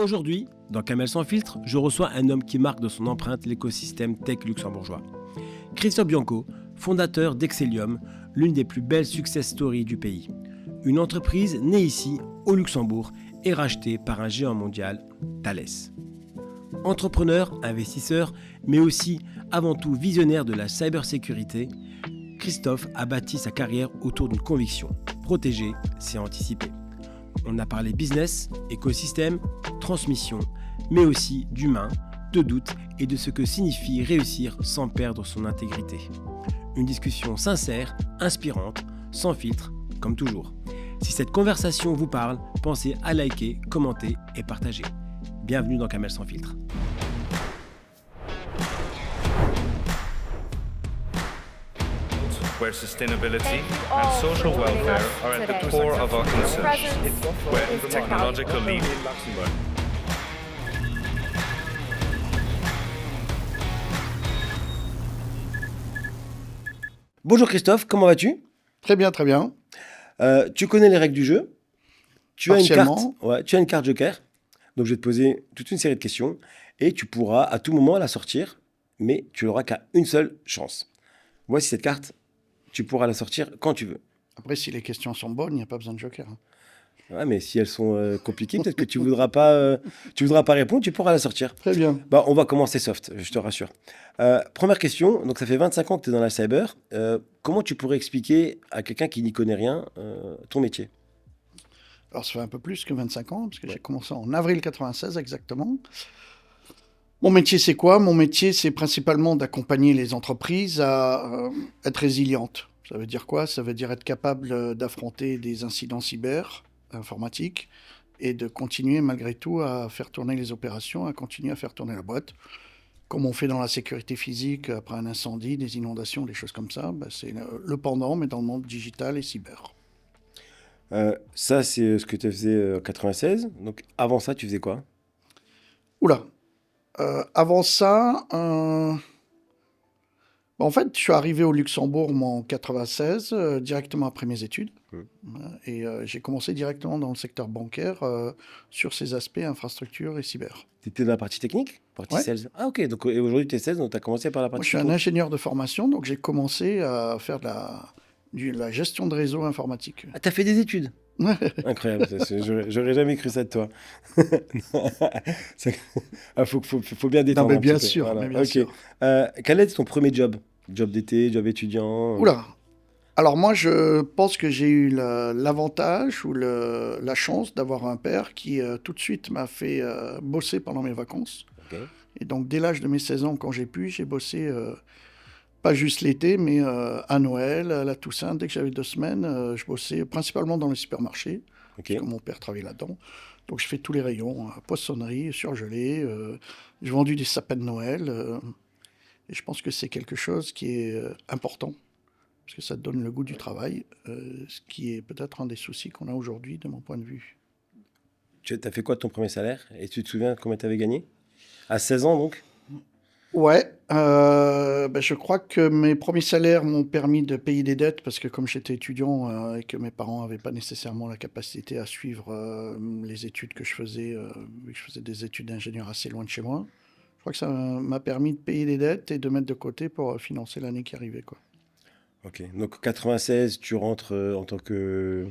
Aujourd'hui, dans Kamel sans filtre, je reçois un homme qui marque de son empreinte l'écosystème tech luxembourgeois. Christophe Bianco, fondateur d'Excelium, l'une des plus belles success stories du pays. Une entreprise née ici, au Luxembourg, et rachetée par un géant mondial, Thales. Entrepreneur, investisseur, mais aussi avant tout visionnaire de la cybersécurité, Christophe a bâti sa carrière autour d'une conviction: protéger, c'est anticiper. On a parlé business, écosystème, transmission, mais aussi d'humain, de doute et de ce que signifie réussir sans perdre son intégrité. Une discussion sincère, inspirante, sans filtre, comme toujours. Si cette conversation vous parle, pensez à liker, commenter et partager. Bienvenue dans Kamel sans filtre. Where sustainability and social welfare are at the core of our concerns, where technological lead. Bonjour Christophe, comment vas-tu ? Très bien, très bien. Tu connais les règles du jeu. Tu as Partiellement. tu as une carte joker. Donc je vais te poser toute une série de questions et tu pourras à tout moment la sortir, mais tu n'auras qu'à une seule chance. Voici cette carte. Tu pourras la sortir quand tu veux. Après, si les questions sont bonnes, il n'y a pas besoin de joker. Ouais, mais si elles sont compliquées, peut-être que tu voudras pas répondre, tu pourras la sortir. Très bien. Bah, on va commencer soft, je te rassure. Première question, donc ça fait 25 ans que tu es dans la cyber. Comment tu pourrais expliquer à quelqu'un qui n'y connaît rien ton métier ? Alors, ça fait un peu plus que 25 ans, parce que j'ai commencé en avril 96 exactement. Mon métier, c'est quoi ? Mon métier, c'est principalement d'accompagner les entreprises à être résilientes. Ça veut dire quoi ? Ça veut dire être capable d'affronter des incidents cyber, informatiques, et de continuer malgré tout à faire tourner les opérations, à continuer à faire tourner la boîte. Comme on fait dans la sécurité physique, après un incendie, des inondations, des choses comme ça, c'est le pendant, mais dans le monde digital et cyber. Ça, c'est ce que tu faisais en 96. Donc avant ça, tu faisais quoi ? Oula. Avant ça, en fait, je suis arrivé au Luxembourg en 96, directement après mes études. Et j'ai commencé directement dans le secteur bancaire sur ces aspects infrastructure et cyber. Tu étais dans la partie technique ? Partie Ouais. sales. Ah ok, donc et aujourd'hui tu es 16, donc tu as commencé par la Moi, partie je suis un technique. ingénieur de formation, donc j'ai commencé à faire de la gestion de réseau informatique. Ah, tu as fait des études ? Incroyable, j'aurais jamais cru ça de toi. Faut bien détendre mais un bien petit peu. sûr, Voilà. mais bien Ok. sûr. Quel est ton premier job ? Job d'été, job étudiant ? Oula. Alors moi, je pense que j'ai eu l'avantage ou la chance d'avoir un père qui tout de suite m'a fait bosser pendant mes vacances. Ok. Et donc dès l'âge de mes 16 ans, quand j'ai bossé pas juste l'été, mais à Noël, à la Toussaint, dès que j'avais 2 semaines, je bossais principalement dans les supermarchés, Ok. parce que mon père travaillait là-dedans. Donc je fais tous les rayons, poissonnerie, surgelé, j'ai vendu des sapins de Noël, et je pense que c'est quelque chose qui est important, parce que ça te donne le goût du travail, ce qui est peut-être un des soucis qu'on a aujourd'hui, de mon point de vue. Tu as fait quoi de ton premier salaire ? Et tu te souviens combien tu avais gagné ? À 16 ans donc ? Ouais, je crois que mes premiers salaires m'ont permis de payer des dettes parce que comme j'étais étudiant et que mes parents n'avaient pas nécessairement la capacité à suivre les études que je faisais, vu que je faisais des études d'ingénieur assez loin de chez moi, je crois que ça m'a permis de payer des dettes et de mettre de côté pour financer l'année qui arrivait, quoi. Ok, donc 96, tu rentres en tant que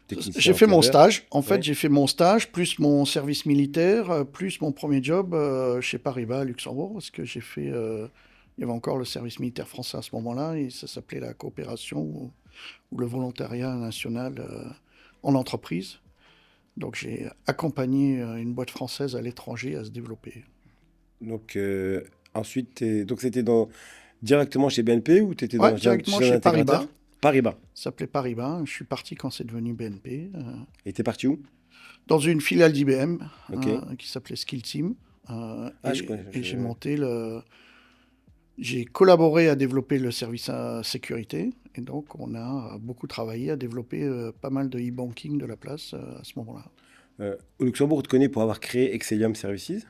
technicien. J'ai fait mon encadreur. stage. En fait, Ouais. j'ai fait mon stage, plus mon service militaire, plus mon premier job chez Paribas à Luxembourg, parce que j'ai fait... il y avait encore le service militaire français à ce moment-là, et ça s'appelait la coopération ou le volontariat national en entreprise. Donc j'ai accompagné une boîte française à l'étranger à se développer. Donc ensuite, donc c'était directement chez BNP ou tu étais Ouais, dans directement chez un chez intégrateur ? Paribas. Paribas. Ça s'appelait Paribas. Je suis parti quand c'est devenu BNP. Et t'es parti où ? Dans une filiale d'IBM Ok. qui s'appelait Skill Team. Ah, je connais, Et j'ai monté j'ai collaboré à développer le service à sécurité. Et donc, on a beaucoup travaillé à développer pas mal de e-banking de la place à ce moment-là. Au Luxembourg, on te connaît pour avoir créé Excelium Services.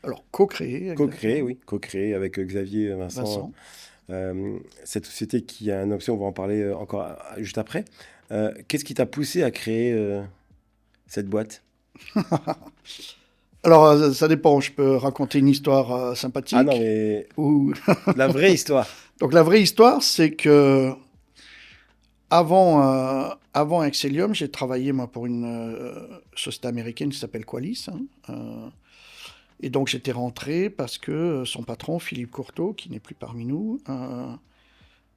Alors, co-créé. Co-créé, oui. Co-créé avec Xavier Vincent. cette société qui a une option, on va en parler encore juste après. Qu'est-ce qui t'a poussé à créer cette boîte ? Alors, ça dépend. Je peux raconter une histoire sympathique. Ah non, mais Ou... la vraie histoire. Donc, la vraie histoire, c'est que avant Excellium, j'ai travaillé moi pour une société américaine qui s'appelle Qualys. Et donc j'étais rentré parce que son patron, Philippe Courteau, qui n'est plus parmi nous,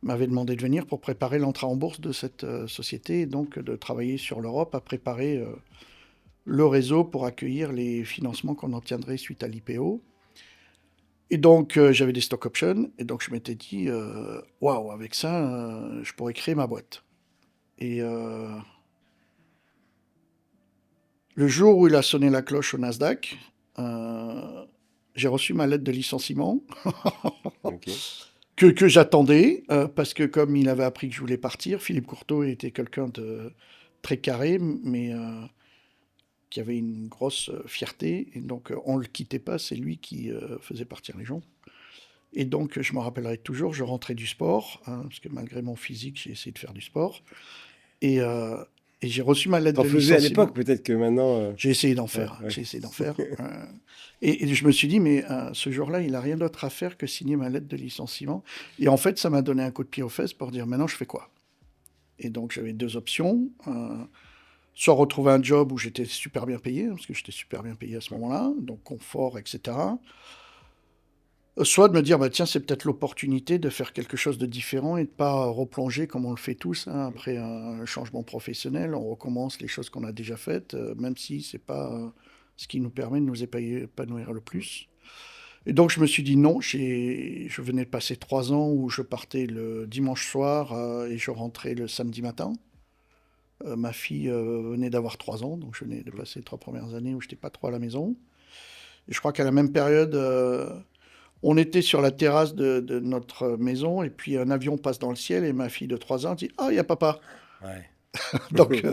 m'avait demandé de venir pour préparer l'entrée en bourse de cette société et donc de travailler sur l'Europe à préparer le réseau pour accueillir les financements qu'on obtiendrait suite à l'IPO. Et donc j'avais des stock options et donc je m'étais dit waouh, avec ça je pourrais créer ma boîte. Et le jour où il a sonné la cloche au Nasdaq, j'ai reçu ma lettre de licenciement Ok. que j'attendais, parce que comme il avait appris que je voulais partir, Philippe Courteau était quelqu'un de très carré, mais qui avait une grosse fierté, et donc on ne le quittait pas, c'est lui qui faisait partir les gens. Et donc je me rappellerai toujours, je rentrais du sport, parce que malgré mon physique, j'ai essayé de faire du sport, et j'ai reçu ma lettre T'en de faisais à licenciement. l'époque, peut-être que maintenant. J'ai essayé d'en faire, ouais. j'ai essayé d'en faire. Et je me suis dit, mais ce jour-là, il n'a rien d'autre à faire que signer ma lettre de licenciement. Et en fait, ça m'a donné un coup de pied aux fesses pour dire, maintenant, je fais quoi? Et donc, j'avais deux options. Soit retrouver un job où j'étais super bien payé, parce que j'étais super bien payé à ce moment-là, donc confort, etc. Soit de me dire, bah, tiens, c'est peut-être l'opportunité de faire quelque chose de différent et de ne pas replonger comme on le fait tous, hein, après un changement professionnel. On recommence les choses qu'on a déjà faites, même si ce n'est pas ce qui nous permet de nous épanouir le plus. Et donc je me suis dit non, je venais de passer 3 ans où je partais le dimanche soir et je rentrais le samedi matin. Ma fille venait d'avoir 3 ans, donc je venais de passer les 3 premières années où je n'étais pas trop à la maison. Et je crois qu'à la même période... on était sur la terrasse de notre maison et puis un avion passe dans le ciel et ma fille de 3 ans dit « Ah, il y a papa !» Ouais. Donc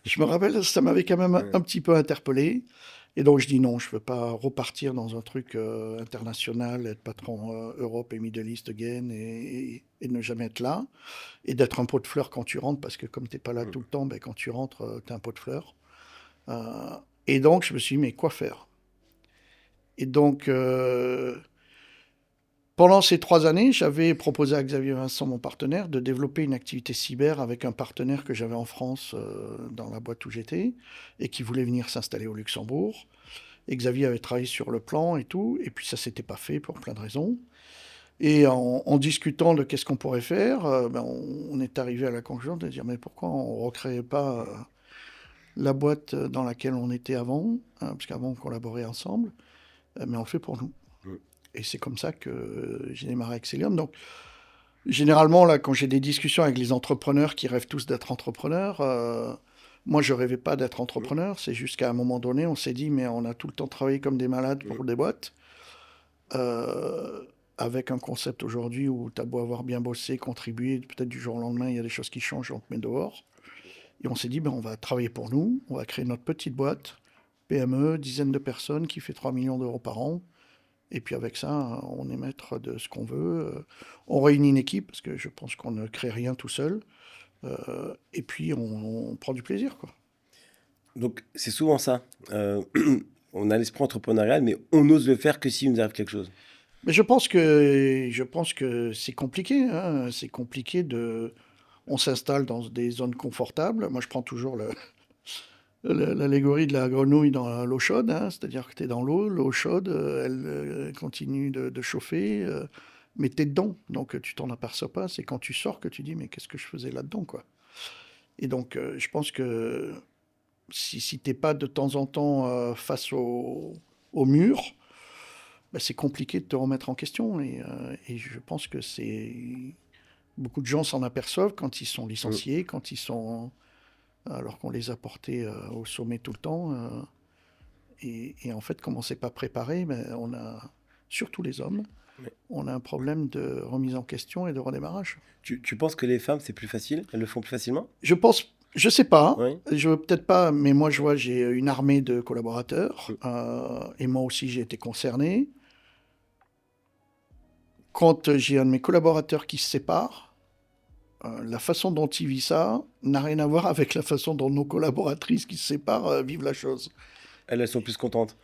je me rappelle, ça m'avait quand même un petit peu interpellé. Et donc je dis non, je ne veux pas repartir dans un truc international, être patron Europe et Middle East again et ne jamais être là. Et d'être un pot de fleurs quand tu rentres, parce que comme tu n'es pas là tout le temps, ben, quand tu rentres, tu es un pot de fleurs. Et donc je me suis dit, mais quoi faire? Et donc... pendant ces 3 années, j'avais proposé à Xavier Vincent, mon partenaire, de développer une activité cyber avec un partenaire que j'avais en France dans la boîte où j'étais et qui voulait venir s'installer au Luxembourg. Et Xavier avait travaillé sur le plan et tout, et puis ça s'était pas fait pour plein de raisons. Et en discutant de qu'est-ce qu'on pourrait faire, ben on est arrivé à la conclusion de dire mais pourquoi on ne recréait pas la boîte dans laquelle on était avant, hein, parce qu'avant on collaborait ensemble, mais on le fait pour nous. Et c'est comme ça que j'ai démarré Excellium. Donc, généralement, là, quand j'ai des discussions avec les entrepreneurs qui rêvent tous d'être entrepreneurs, moi, je ne rêvais pas d'être entrepreneur. C'est juste qu'à un moment donné, on s'est dit, mais on a tout le temps travaillé comme des malades pour des boîtes, avec un concept aujourd'hui où tu as beau avoir bien bossé, contribué, peut-être du jour au lendemain, il y a des choses qui changent, on te met dehors. Et on s'est dit, ben, on va travailler pour nous, on va créer notre petite boîte, PME, dizaine de personnes, qui fait 3 millions d'euros par an. Et puis avec ça, on est maître de ce qu'on veut. On réunit une équipe, parce que je pense qu'on ne crée rien tout seul. Et puis on prend du plaisir, quoi. Donc c'est souvent ça. On a l'esprit entrepreneurial, mais on n'ose le faire que s'il nous arrive quelque chose. Mais je pense que c'est compliqué, hein. C'est compliqué de... On s'installe dans des zones confortables. Moi, je prends toujours l'allégorie de la grenouille dans l'eau chaude, hein, c'est-à-dire que tu es dans l'eau chaude, elle continue de chauffer, mais tu es dedans, donc tu t'en aperçois pas. C'est quand tu sors que tu dis, mais qu'est-ce que je faisais là-dedans, quoi. Et donc, je pense que si tu n'es pas de temps en temps face au mur, ben, c'est compliqué de te remettre en question. Et je pense que beaucoup de gens s'en aperçoivent quand ils sont licenciés, quand ils sont... alors qu'on les a portés au sommet tout le temps. Et en fait, comme on ne s'est pas préparé, ben, on a, surtout les hommes, on a un problème de remise en question et de redémarrage. Tu penses que les femmes, c'est plus facile? Elles le font plus facilement? Je sais pas, Oui. je veux peut-être pas, mais moi je vois, j'ai une armée de collaborateurs, et moi aussi j'ai été concerné. Quand j'ai un de mes collaborateurs qui se sépare, la façon dont il vit ça n'a rien à voir avec la façon dont nos collaboratrices qui se séparent vivent la chose. Elles sont plus contentes.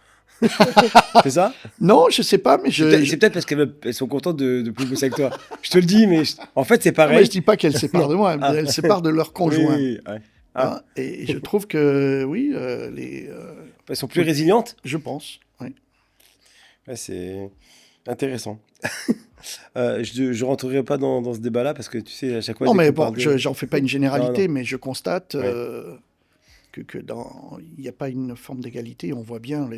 C'est ça? Non, je sais pas, mais C'est peut-être parce qu'elles sont contentes de plus bosser avec toi. Je te le dis, mais en fait, c'est Non, pareil. mais je dis pas qu'elles séparent de moi, elles séparent de leur conjoint. Oui, ouais. Ah, Hein, et je trouve que, oui, elles sont plus résilientes. je pense. Oui. Ouais, c'est intéressant. Je rentrerai pas dans ce débat-là parce que tu sais, à chaque fois, Non, dès mais qu'on bon, parle de... j'en fais pas une généralité, Non. mais je constate Ouais. que il n'y a pas une forme d'égalité. On voit bien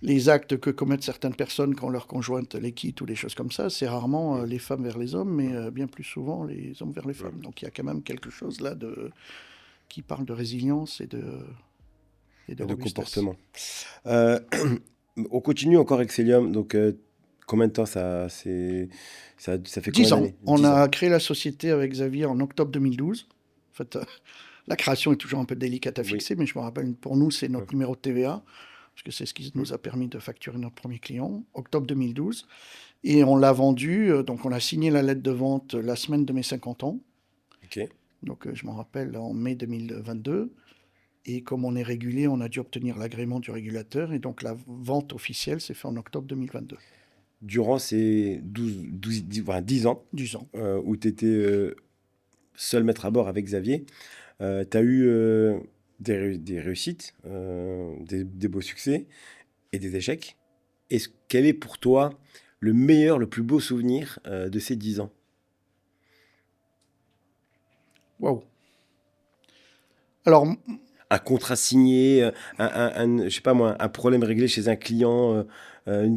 les actes que commettent certaines personnes quand leur conjointe les quitte ou des choses comme ça. C'est rarement les femmes vers les hommes, mais bien plus souvent les hommes vers les femmes. Donc il y a quand même quelque chose là qui parle de résilience et de de robustesse. comportement. Euh, on continue encore Excellium, donc combien de temps ça fait 10 combien ans. d'années? On 10 ans. a créé la société avec Xavier en octobre 2012. En fait, la création est toujours un peu délicate à Oui. fixer, mais je me rappelle, pour nous, c'est notre Ouais. numéro de TVA, parce que c'est ce qui nous a permis de facturer notre premier client, octobre 2012. Et on l'a vendu, donc on a signé la lettre de vente la semaine de mes 50 ans. Ok. Donc je m'en rappelle, en mai 2022. Et comme on est régulé, on a dû obtenir l'agrément du régulateur. Et donc la vente officielle s'est faite en octobre 2022. Durant ces 10 ans 10 ans. où tu étais seul maître à bord avec Xavier, tu as eu des réussites, des beaux succès et des échecs. Quel est pour toi le meilleur, le plus beau souvenir de ces 10 ans? Waouh. Alors, Un contrat signé, je sais pas moi, un problème réglé chez un client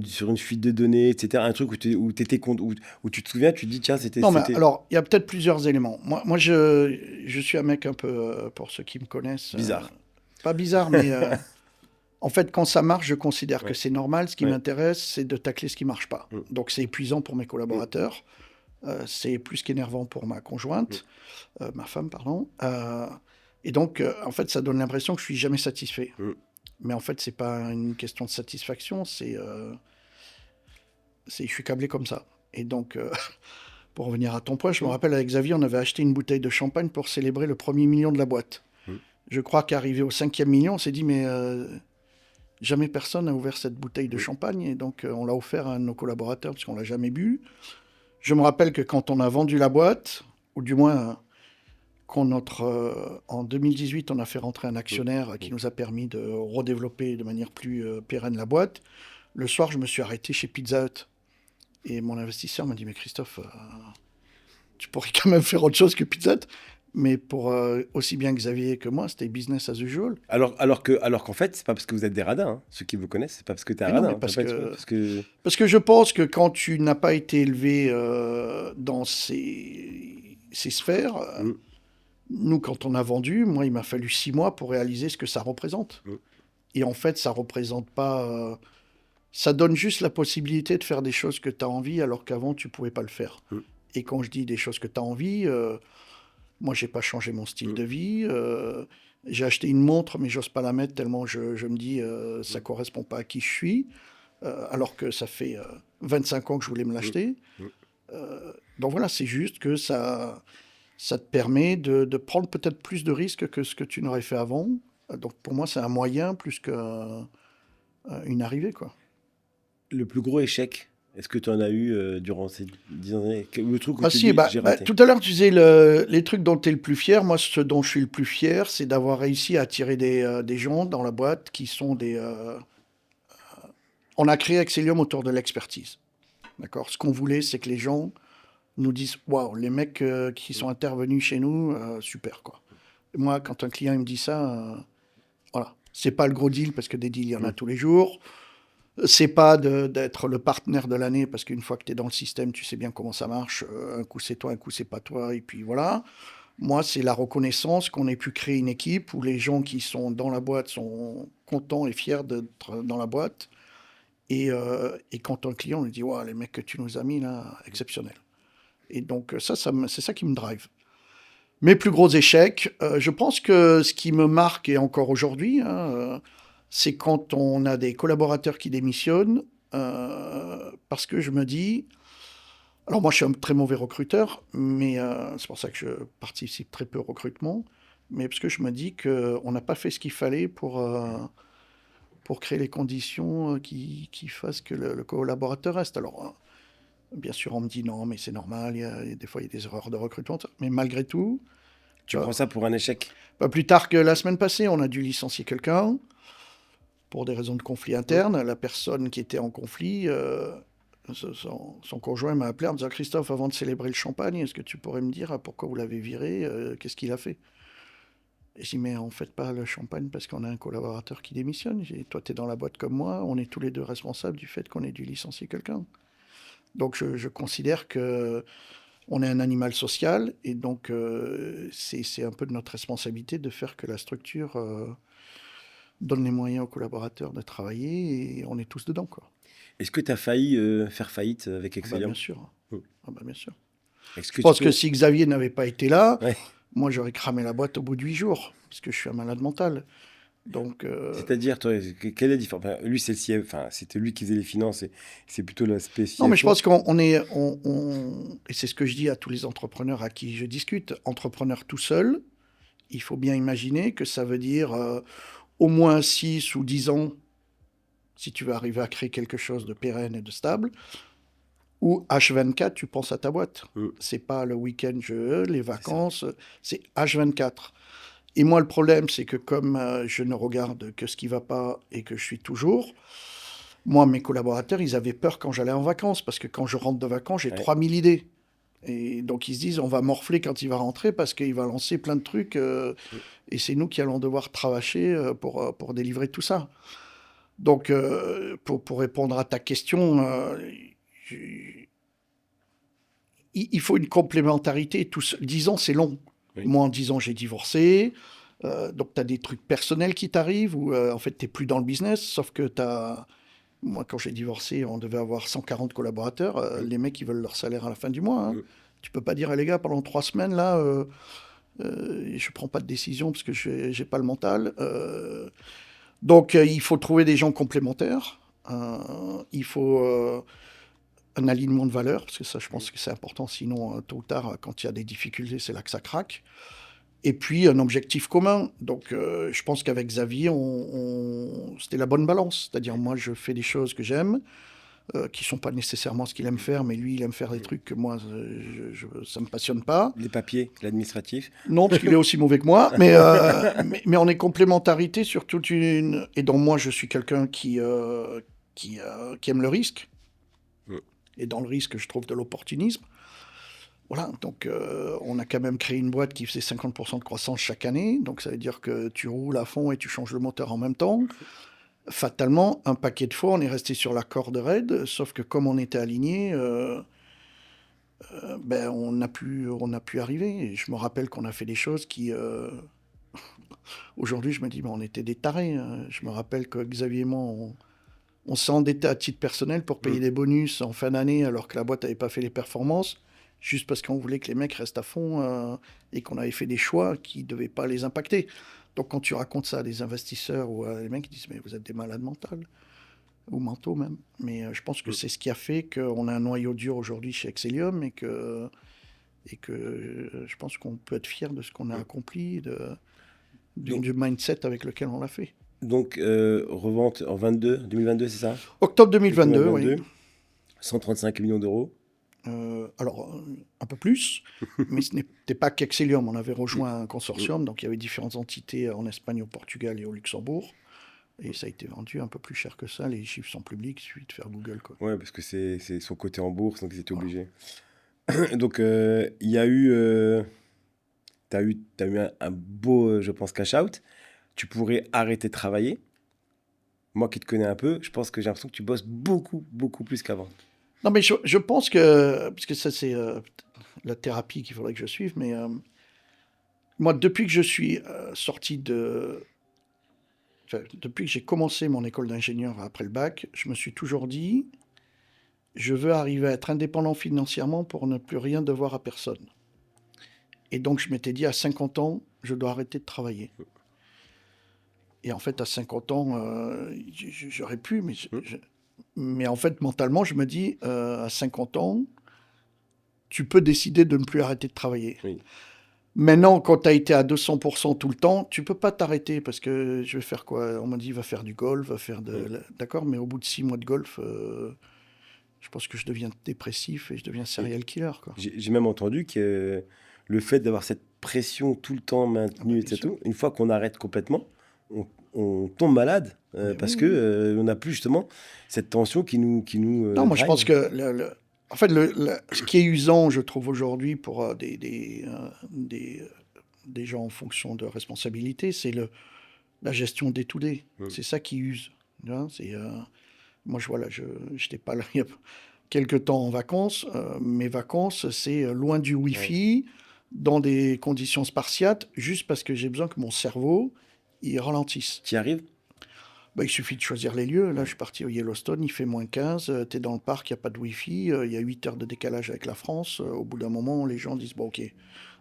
sur une fuite de données, etc. Un truc où tu te souviens, tu te dis, tiens, non, mais alors, il y a peut-être plusieurs éléments. Moi je suis un mec un peu, pour ceux qui me connaissent... bizarre. pas bizarre, mais en fait, quand ça marche, je considère que Ouais. c'est normal. Ce qui Ouais. m'intéresse, c'est de tacler ce qui marche pas. Mm. Donc, c'est épuisant pour mes collaborateurs. C'est plus qu'énervant pour ma conjointe, ma femme, pardon. Et donc, en fait, ça donne l'impression que je suis jamais satisfait. Mm. Mais en fait, c'est pas une question de satisfaction, je suis câblé comme ça. Et donc, pour revenir à ton point, je me rappelle avec Xavier, on avait acheté une bouteille de champagne pour célébrer le premier million de la boîte. Je crois qu'arrivé au 5e million, on s'est dit, mais jamais personne n'a ouvert cette bouteille de champagne. Et donc, on l'a offert à un de nos collaborateurs parce qu'on l'a jamais bu. Je me rappelle que quand on a vendu la boîte, ou du moins, en 2018, on a fait rentrer un actionnaire qui nous a permis de redévelopper de manière plus pérenne la boîte. Le soir, je me suis arrêté chez Pizza Hut. Et mon investisseur m'a dit, mais Christophe, tu pourrais quand même faire autre chose que Pizza Hut. Mais pour aussi bien Xavier que moi, c'était business as usual. Alors qu'en fait, c'est pas parce que vous êtes des radins, hein. Ceux qui vous connaissent, c'est pas parce que t'es un Mais non, radin. mais parce que je pense que quand tu n'as pas été élevé dans ces sphères, nous, quand on a vendu, moi, il m'a fallu 6 mois pour réaliser ce que ça représente. Et en fait, ça représente pas... ça donne juste la possibilité de faire des choses que tu as envie, alors qu'avant, tu pouvais pas le faire. Et quand je dis des choses que tu as envie... moi, j'ai pas changé mon style de vie. J'ai acheté une montre, mais j'ose pas la mettre tellement je me dis ça correspond pas à qui je suis. Alors que ça fait 25 ans que je voulais me l'acheter. Donc voilà, c'est juste que ça te permet de prendre peut-être plus de risques que ce que tu n'aurais fait avant. Donc pour moi, c'est un moyen plus qu'une arrivée, quoi. Le plus gros échec, est-ce que tu en as eu durant ces 10 années? Le truc où Ah tu si, dis, j'ai raté. tout à l'heure, tu disais les trucs dont tu es le plus fier. Moi, ce dont je suis le plus fier, c'est d'avoir réussi à attirer des gens dans la boîte qui sont des... On a créé Excellium autour de l'expertise. D'accord. Ce qu'on voulait, c'est que les gens nous disent « Waouh, les mecs qui sont intervenus chez nous, super, quoi. » Moi, quand un client il me dit ça, voilà. C'est pas le gros deal, parce que des deals, il y en a tous les jours. C'est pas d'être le partenaire de l'année, parce qu'une fois que tu es dans le système, tu sais bien comment ça marche. Un coup, c'est toi, un coup, c'est pas toi, et puis voilà. Moi, c'est la reconnaissance qu'on ait pu créer une équipe où les gens qui sont dans la boîte sont contents et fiers d'être dans la boîte. Et quand un client nous dit « Wow, les mecs que tu nous as mis là, exceptionnel. » Et donc, c'est ça qui me drive. Mes plus gros échecs, je pense que ce qui me marque, et encore aujourd'hui, c'est quand on a des collaborateurs qui démissionnent, parce que je me dis... Alors moi, je suis un très mauvais recruteur, mais c'est pour ça que je participe très peu au recrutement, mais parce que je me dis qu'on n'a pas fait ce qu'il fallait pour pour créer les conditions qui fassent que le collaborateur reste. Alors, bien sûr, on me dit non, mais c'est normal, des fois il y a des erreurs de recrutement, mais malgré tout... Tu prends ça pour un échec? Pas plus tard que la semaine passée, on a dû licencier quelqu'un pour des raisons de conflit interne. La personne qui était en conflit, son conjoint m'a appelé en me disant « Christophe, avant de célébrer le champagne, est-ce que tu pourrais me dire pourquoi vous l'avez viré, qu'est-ce qu'il a fait ?» Et j'ai dit « Mais on ne fait pas le champagne parce qu'on a un collaborateur qui démissionne. J'ai dit, toi, tu es dans la boîte comme moi, on est tous les deux responsables du fait qu'on ait dû licencier quelqu'un. » Donc je considère que on est un animal social, et donc c'est un peu de notre responsabilité de faire que la structure donne les moyens aux collaborateurs de travailler, et on est tous dedans, quoi. Est-ce que tu as failli faire faillite avec Ah bah, Excellium? bien sûr. Ah bah, bien sûr. Est-ce que Je pense tu que peux... si Xavier n'avait pas été là, Ouais. moi j'aurais cramé la boîte au bout de 8 jours, parce que je suis un malade mental. Donc, C'est-à-dire, toi, quelle est la différence? Enfin, lui, c'est le CF, enfin, c'était lui qui faisait les finances, et c'est plutôt l'aspect CFO. non, mais je pense qu'on est, et c'est ce que je dis à tous les entrepreneurs à qui je discute, entrepreneur tout seul, il faut bien imaginer que ça veut dire au moins 6 ou 10 ans, si tu veux arriver à créer quelque chose de pérenne et de stable, ou H24, tu penses à ta boîte. C'est pas le week-end, les vacances, c'est H24. Et moi, le problème, c'est que comme je ne regarde que ce qui va pas et que je suis toujours... Moi, mes collaborateurs, ils avaient peur quand j'allais en vacances, parce que quand je rentre de vacances, j'ai 3000 idées. Et donc, ils se disent, on va morfler quand il va rentrer, parce qu'il va lancer plein de trucs, et c'est nous qui allons devoir travailler pour délivrer tout ça. Donc, pour répondre à ta question, il faut une complémentarité. 10 ans, c'est long. Oui. Moi, en 10 ans, j'ai divorcé. Donc, tu as des trucs personnels qui t'arrivent, où en fait, tu n'es plus dans le business, sauf que tu as... Moi, quand j'ai divorcé, on devait avoir 140 collaborateurs. Les mecs, ils veulent leur salaire à la fin du mois. Hein. Tu peux pas dire, les gars, pendant 3 semaines, là, je prends pas de décision parce que j'ai pas le mental. Donc, il faut trouver des gens complémentaires. Il faut un alignement de valeurs, parce que ça, je pense que c'est important. Sinon, tôt ou tard, quand il y a des difficultés, c'est là que ça craque. Et puis, un objectif commun. Donc, je pense qu'avec Xavier, c'était la bonne balance. C'est-à-dire, moi, je fais des choses que j'aime, qui ne sont pas nécessairement ce qu'il aime faire, mais lui, il aime faire des trucs que moi, ça ne me passionne pas. Les papiers, l'administratif? Non, parce qu'il est aussi mauvais que moi. Mais on est complémentarité sur toute une... Et donc, moi, je suis quelqu'un qui aime le risque. Et dans le risque, je trouve de l'opportunisme. Voilà, donc on a quand même créé une boîte qui faisait 50% de croissance chaque année, donc ça veut dire que tu roules à fond et tu changes le moteur en même temps. Fatalement, un paquet de fois, on est resté sur la corde raide, sauf que comme on était alignés, on a pu arriver. Et je me rappelle qu'on a fait des choses qui... Aujourd'hui, je me dis, on était des tarés. Je me rappelle que Xavier et moi, on s'est endetté à titre personnel pour payer des bonus en fin d'année, alors que la boîte n'avait pas fait les performances. Juste parce qu'on voulait que les mecs restent à fond et qu'on avait fait des choix qui ne devaient pas les impacter. Donc quand tu racontes ça à des investisseurs ou à des mecs, ils disent « mais vous êtes des malades mentales » ou mentaux même. Mais je pense que c'est ce qui a fait qu'on a un noyau dur aujourd'hui chez Excellium et que je pense qu'on peut être fier de ce qu'on a accompli, du mindset avec lequel on l'a fait. Donc revente en 2022, c'est ça? Octobre 2022, oui. 135 millions d'euros. Alors, un peu plus, mais ce n'était pas qu'Excellium. On avait rejoint un consortium, donc il y avait différentes entités en Espagne, au Portugal et au Luxembourg. Et ça a été vendu un peu plus cher que ça. Les chiffres sont publics, il suffit de faire Google, quoi. Ouais, parce que c'est son côté en bourse, donc ils étaient obligés. Donc, il y a eu... t'as eu un beau, je pense, cash-out. Tu pourrais arrêter de travailler. Moi qui te connais un peu, je pense que j'ai l'impression que tu bosses beaucoup, beaucoup plus qu'avant. Non, mais je pense que, parce que ça c'est la thérapie qu'il faudrait que je suive, mais moi depuis que je suis sorti depuis que j'ai commencé mon école d'ingénieur après le bac, je me suis toujours dit, je veux arriver à être indépendant financièrement pour ne plus rien devoir à personne. Et donc je m'étais dit, à 50 ans, je dois arrêter de travailler. Et en fait, à 50 ans, j'aurais pu, mais en fait, mentalement, je me dis, à 50 ans, tu peux décider de ne plus arrêter de travailler. Oui. Maintenant, quand tu as été à 200% tout le temps, tu peux pas t'arrêter parce que je vais faire quoi? On m'a dit, va faire du golf, va faire de... D'accord, mais au bout de 6 mois de golf, je pense que je deviens dépressif et je deviens Et serial killer, quoi. j'ai même entendu que le fait d'avoir cette pression tout le temps Ah bah, maintenue, bien sûr. etc., une fois qu'on arrête complètement, on tombe malade Mais parce oui, que oui. on n'a plus justement cette tension qui nous Non, moi je pense drive. que en fait, ce qui est usant, je trouve aujourd'hui pour des gens en fonction de responsabilité, c'est la gestion des to day. Mm. C'est ça qui use. Tu vois, moi, voilà, je n'étais pas là il y a quelques temps en vacances. Mes vacances, c'est loin du Ouais. Wi-Fi, dans des conditions spartiates, juste parce que j'ai besoin que mon cerveau il ralentisse. Qui arrive? Bah, il suffit de choisir les lieux. Là, je suis parti au Yellowstone, il fait -15, tu es dans le parc, il n'y a pas de Wi-Fi, il y a 8 heures de décalage avec la France. Au bout d'un moment, les gens disent, bon, ok,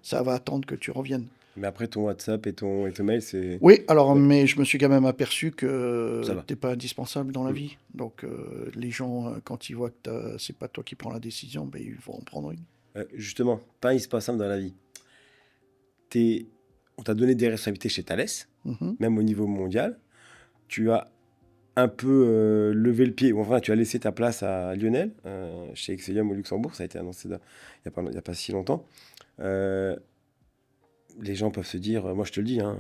ça va attendre que tu reviennes. Mais après, ton WhatsApp et ton mail, c'est... Oui, alors, Ouais, mais je me suis quand même aperçu que ça va. t'es pas indispensable dans la Mm. vie. Donc, les gens, quand ils voient que c'est pas toi qui prends la décision, ben, ils vont en prendre une. Justement, pas indispensable dans la vie. On t'a donné des responsabilités chez Thales, Mhm. même au niveau mondial. Tu as un peu levé le pied, ou enfin, tu as laissé ta place à Lionel, chez Excellium au Luxembourg. Ça a été annoncé il y a pas si longtemps. Euh, les gens peuvent se dire, moi je te le dis, hein,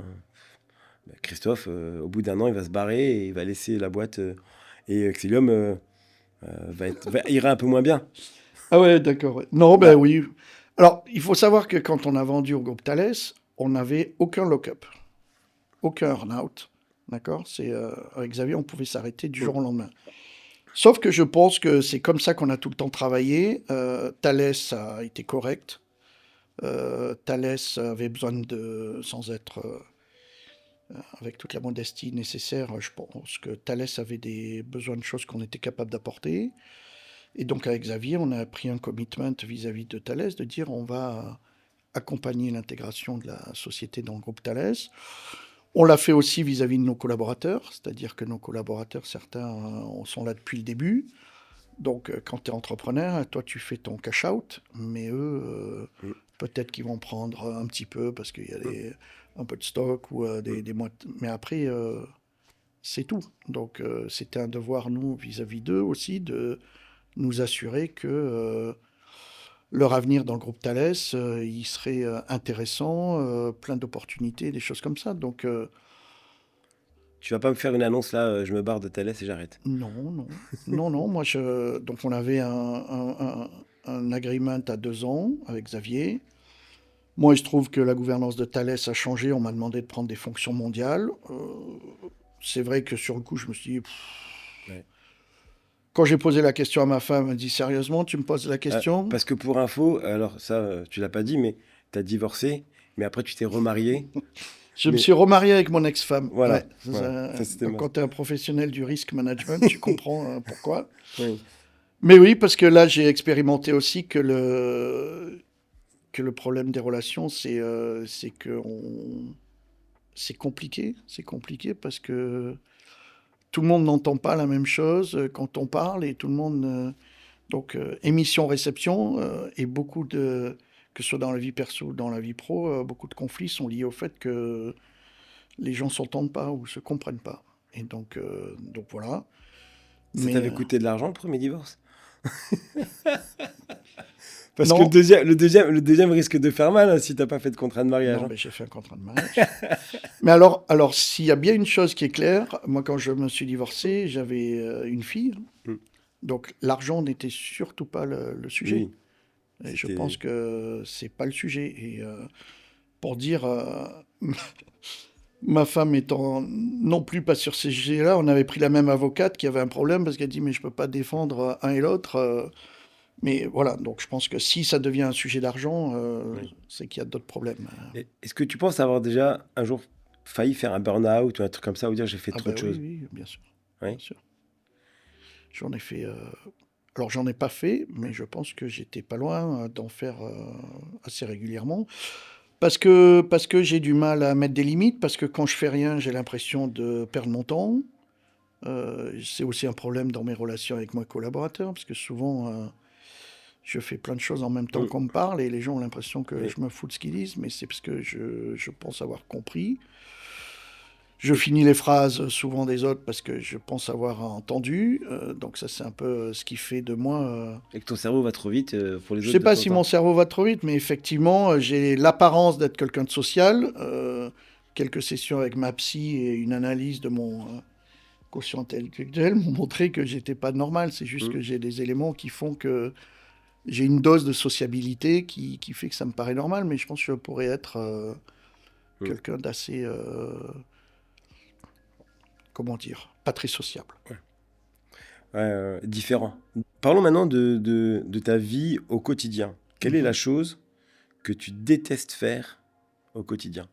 Christophe, au bout d'un an, il va se barrer et il va laisser la boîte. Et Excellium ira un peu moins bien. Ah ouais, d'accord. Ouais. Non, ben Bah, oui. Alors, il faut savoir que quand on a vendu au groupe Thales, on n'avait aucun lock-up, aucun earn-out. D'accord? Avec Xavier, on pouvait s'arrêter du jour au lendemain. Sauf que je pense que c'est comme ça qu'on a tout le temps travaillé. Thales a été correct. Thales avait besoin sans être avec toute la modestie nécessaire, je pense que Thales avait des besoins de choses qu'on était capable d'apporter. Et donc avec Xavier, on a pris un commitment vis-à-vis de Thales de dire on va accompagner l'intégration de la société dans le groupe Thales. On l'a fait aussi vis-à-vis de nos collaborateurs, c'est-à-dire que nos collaborateurs, certains sont là depuis le début. Donc quand tu es entrepreneur, toi tu fais ton cash-out, mais eux, peut-être qu'ils vont prendre un petit peu parce qu'il y a un peu de stock ou des mois. Mais après, c'est tout. Donc c'était un devoir, nous, vis-à-vis d'eux aussi, de nous assurer que leur avenir dans le groupe Thales, il serait intéressant, plein d'opportunités, des choses comme ça. Donc tu vas pas me faire une annonce là, je me barre de Thales et j'arrête. non, non, non, non. Donc on avait un agreement à 2 ans avec Xavier. Moi, je trouve que la gouvernance de Thales a changé. On m'a demandé de prendre des fonctions mondiales. C'est vrai que sur le coup, je me suis dit... Ouais. Quand j'ai posé la question à ma femme, elle me dit sérieusement, tu me poses la question? Parce que pour info, alors ça, tu l'as pas dit, mais tu as divorcé, mais après tu t'es remarié. Je me Mais suis remarié avec mon ex-femme. voilà, Ouais, voilà. Ça c'était moi. quand tu es un professionnel du risk management, tu comprends pourquoi. Oui. Mais oui, parce que là, j'ai expérimenté aussi que le problème des relations, c'est que c'est compliqué. C'est compliqué parce que tout le monde n'entend pas la même chose quand on parle et tout le monde. Donc, émission-réception et que ce soit dans la vie perso ou dans la vie pro, beaucoup de conflits sont liés au fait que les gens s'entendent pas ou se comprennent pas. Et donc voilà. Ça Mais t'avait coûté de l'argent le premier divorce? Parce que non, le deuxième risque de faire mal, hein, si t'as pas fait de contrat de mariage. non, Hein. mais j'ai fait un contrat de mariage. Mais alors s'il y a bien une chose qui est claire, moi quand je me suis divorcé, j'avais une fille. Mm. Donc l'argent n'était surtout pas le sujet. Oui, Et je c'était- pense que c'est pas le sujet. Et pour dire, ma femme étant non plus pas sur ces sujets-là, on avait pris la même avocate qui avait un problème parce qu'elle dit mais je peux pas défendre un et l'autre. Mais voilà, donc je pense que si ça devient un sujet d'argent, Oui. c'est qu'il y a d'autres problèmes. Est-ce que tu penses avoir déjà un jour failli faire un burn-out ou un truc comme ça, ou dire j'ai fait Ah trop ben de oui, choses? oui, bien sûr. Oui. Bien sûr. J'en ai fait. Alors j'en ai pas fait, mais je pense que j'étais pas loin d'en faire assez régulièrement. Parce que j'ai du mal à mettre des limites, parce que quand je fais rien, j'ai l'impression de perdre mon temps. C'est aussi un problème dans mes relations avec mes collaborateurs, parce que souvent, je fais plein de choses en même temps qu'on me parle et les gens ont l'impression que Oui. je me fous de ce qu'ils disent, mais c'est parce que je pense avoir compris. Je finis les phrases souvent des autres parce que je pense avoir entendu. Donc ça, c'est un peu ce qui fait de moi... Et que ton cerveau va trop vite pour les Je autres sais de pas temps si en mon temps. cerveau va trop vite, mais effectivement, j'ai l'apparence d'être quelqu'un de social. Quelques sessions avec ma psy et une analyse de mon quotient intellectuel m'ont montré que j'étais pas normal. C'est juste Mm. que j'ai des éléments qui font que j'ai une dose de sociabilité qui fait que ça me paraît normal, mais je pense que je pourrais être Mm. quelqu'un d'assez, comment dire, pas très sociable. Ouais, différent. Parlons maintenant de ta vie au quotidien. Quelle est la chose que tu détestes faire au quotidien?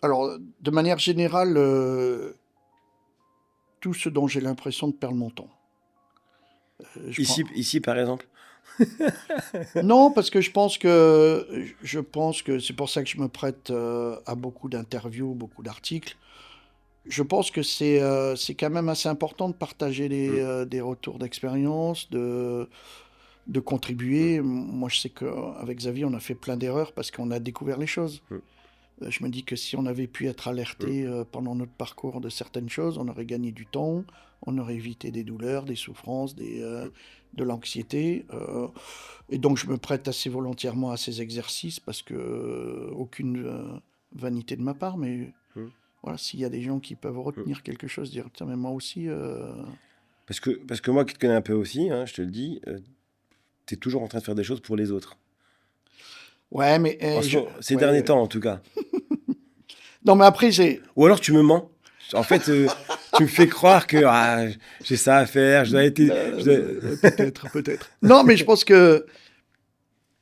Alors, de manière générale, tout ce dont j'ai l'impression de perdre mon temps. Je prends... Ici, par exemple. Non, parce que je pense que c'est pour ça que je me prête à beaucoup d'interviews, beaucoup d'articles. Je pense que c'est quand même assez important de partager Mm. des retours d'expérience, de Mm. contribuer. Moi, je sais qu'avec Xavier, on a fait plein d'erreurs parce qu'on a découvert les choses. Mm. Je me dis que si on avait pu être Mm. alerté pendant notre parcours de certaines choses, on aurait gagné du temps, on aurait évité des douleurs, des souffrances, de l'anxiété. Et donc, je me prête assez volontairement à ces exercices parce que aucune vanité de ma part, mais Mm. voilà, s'il y a des gens qui peuvent Mm. retenir quelque chose, dire tiens, mais moi aussi. Parce que moi qui te connais un peu aussi, hein, je te le dis, tu es toujours en train de faire des choses pour les autres. Ouais, mais Ces ouais, derniers ouais. temps, en tout cas. Non, mais après, j'ai. Ou alors tu me mens. En fait, tu me fais croire que j'ai ça à faire, Peut-être, peut-être. Non, mais je pense que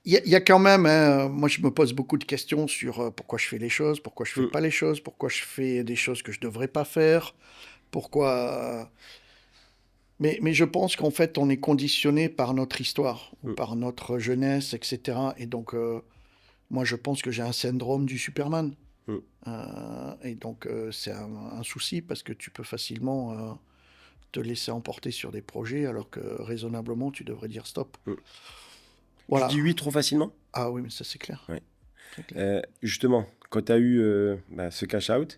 il y a quand même, hein, moi je me pose beaucoup de questions sur pourquoi je fais les choses, pourquoi je fais Mm. pas les choses, pourquoi je fais des choses que je devrais pas faire, pourquoi. Mais je pense qu'en fait on est conditionné par notre histoire ou Mm. par notre jeunesse, etc. Et donc moi je pense que j'ai un syndrome du Superman. Mm. Et donc c'est un souci parce que tu peux facilement te laisser emporter sur des projets alors que raisonnablement tu devrais dire stop. Mm. Tu Voilà. dis oui trop facilement? Ah oui, mais ça c'est clair. Ouais. C'est clair. Justement, quand tu as eu ce cash-out,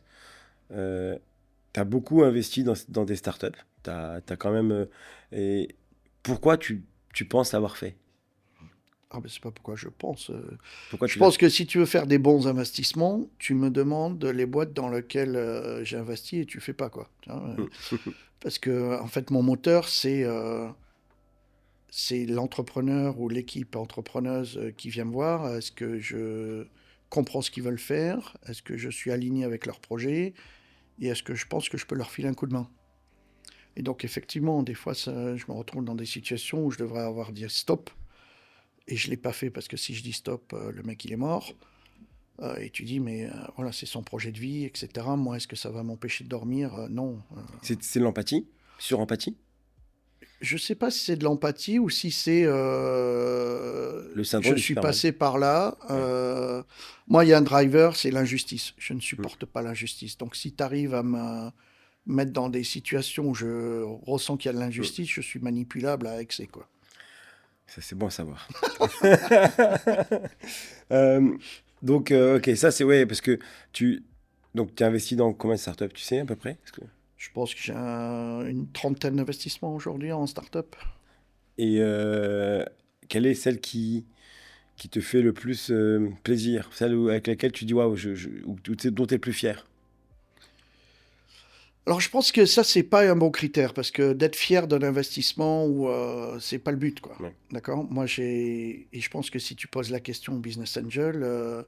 tu as beaucoup investi dans des startups. T'as quand même. Et pourquoi tu penses l'avoir fait? Ah ben c'est pas pourquoi je pense. Pourquoi Je tu l'as pense fait? que si tu veux faire des bons investissements, tu me demandes les boîtes dans lesquelles j'ai investi et tu fais pas quoi. Tu vois, Mm. parce que en fait mon moteur c'est l'entrepreneur ou l'équipe entrepreneuse qui vient me voir. Est-ce que je comprends ce qu'ils veulent faire? Est-ce que je suis aligné avec leur projet? Et est-ce que je pense que je peux leur filer un coup de main? Et donc effectivement, des fois, je me retrouve dans des situations où je devrais avoir dit stop. Et je ne l'ai pas fait parce que si je dis stop, le mec il est mort. Et tu dis, mais voilà, c'est son projet de vie, etc. Moi, est-ce que ça va m'empêcher de dormir? Non. C'est de l'empathie? Sur-empathie? Je ne sais pas si c'est de l'empathie ou si c'est Le je syndrome du suis Superman. passé par là. Ouais. Moi, il y a un driver, c'est l'injustice. Je ne Mm. supporte pas l'injustice. Donc, si tu arrives à me mettre dans des situations où je ressens qu'il y a de l'injustice, je suis manipulable à excès, quoi. Ça, c'est bon à savoir. Donc, ok, ça c'est ouais, parce que tu as investi dans combien de startups, tu sais à peu près? Je pense que j'ai une trentaine d'investissements aujourd'hui en start-up. Et quelle est celle qui te fait le plus plaisir? Celle avec laquelle tu dis waouh, dont tu es le plus fier? Alors, je pense que ça, c'est pas un bon critère parce que d'être fier d'un investissement ou c'est pas le but, quoi. Ouais. D'accord? Et je pense que si tu poses la question au Business Angel,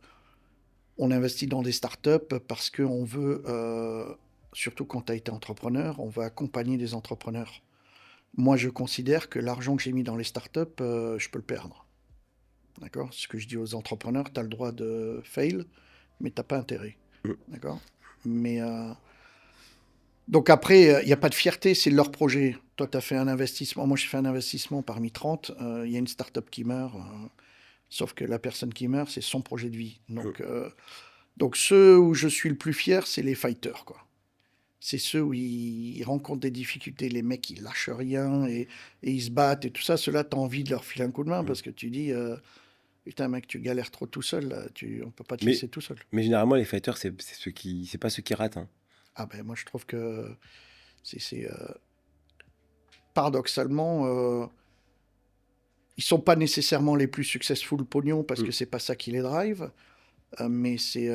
on investit dans des startups parce qu'on veut, surtout quand tu as été entrepreneur, on veut accompagner des entrepreneurs. Moi, je considère que l'argent que j'ai mis dans les startups, je peux le perdre. D'accord? Ce que je dis aux entrepreneurs, tu as le droit de fail, mais tu n'as pas intérêt. Mm. D'accord? Mais donc après, il n'y a pas de fierté, c'est leur projet. Toi, tu as fait un investissement. Moi, j'ai fait un investissement parmi 30. Il y a une startup qui meurt. Sauf que la personne qui meurt, c'est son projet de vie. Donc ceux où je suis le plus fier, c'est les fighters, quoi. c'est ceux où ils rencontrent des difficultés, les mecs, ils lâchent rien et ils se battent et tout ça. Ceux-là, tu as envie de leur filer un coup de main parce que tu dis, putain, mec, tu galères trop tout seul, là. On peut pas te Mais, laisser tout seul. mais généralement, les fighters, c'est pas ceux qui ratent, hein. Ah ben, moi, je trouve que c'est paradoxalement, ils sont pas nécessairement les plus successful pognon parce que c'est pas ça qui les drive. Mais c'est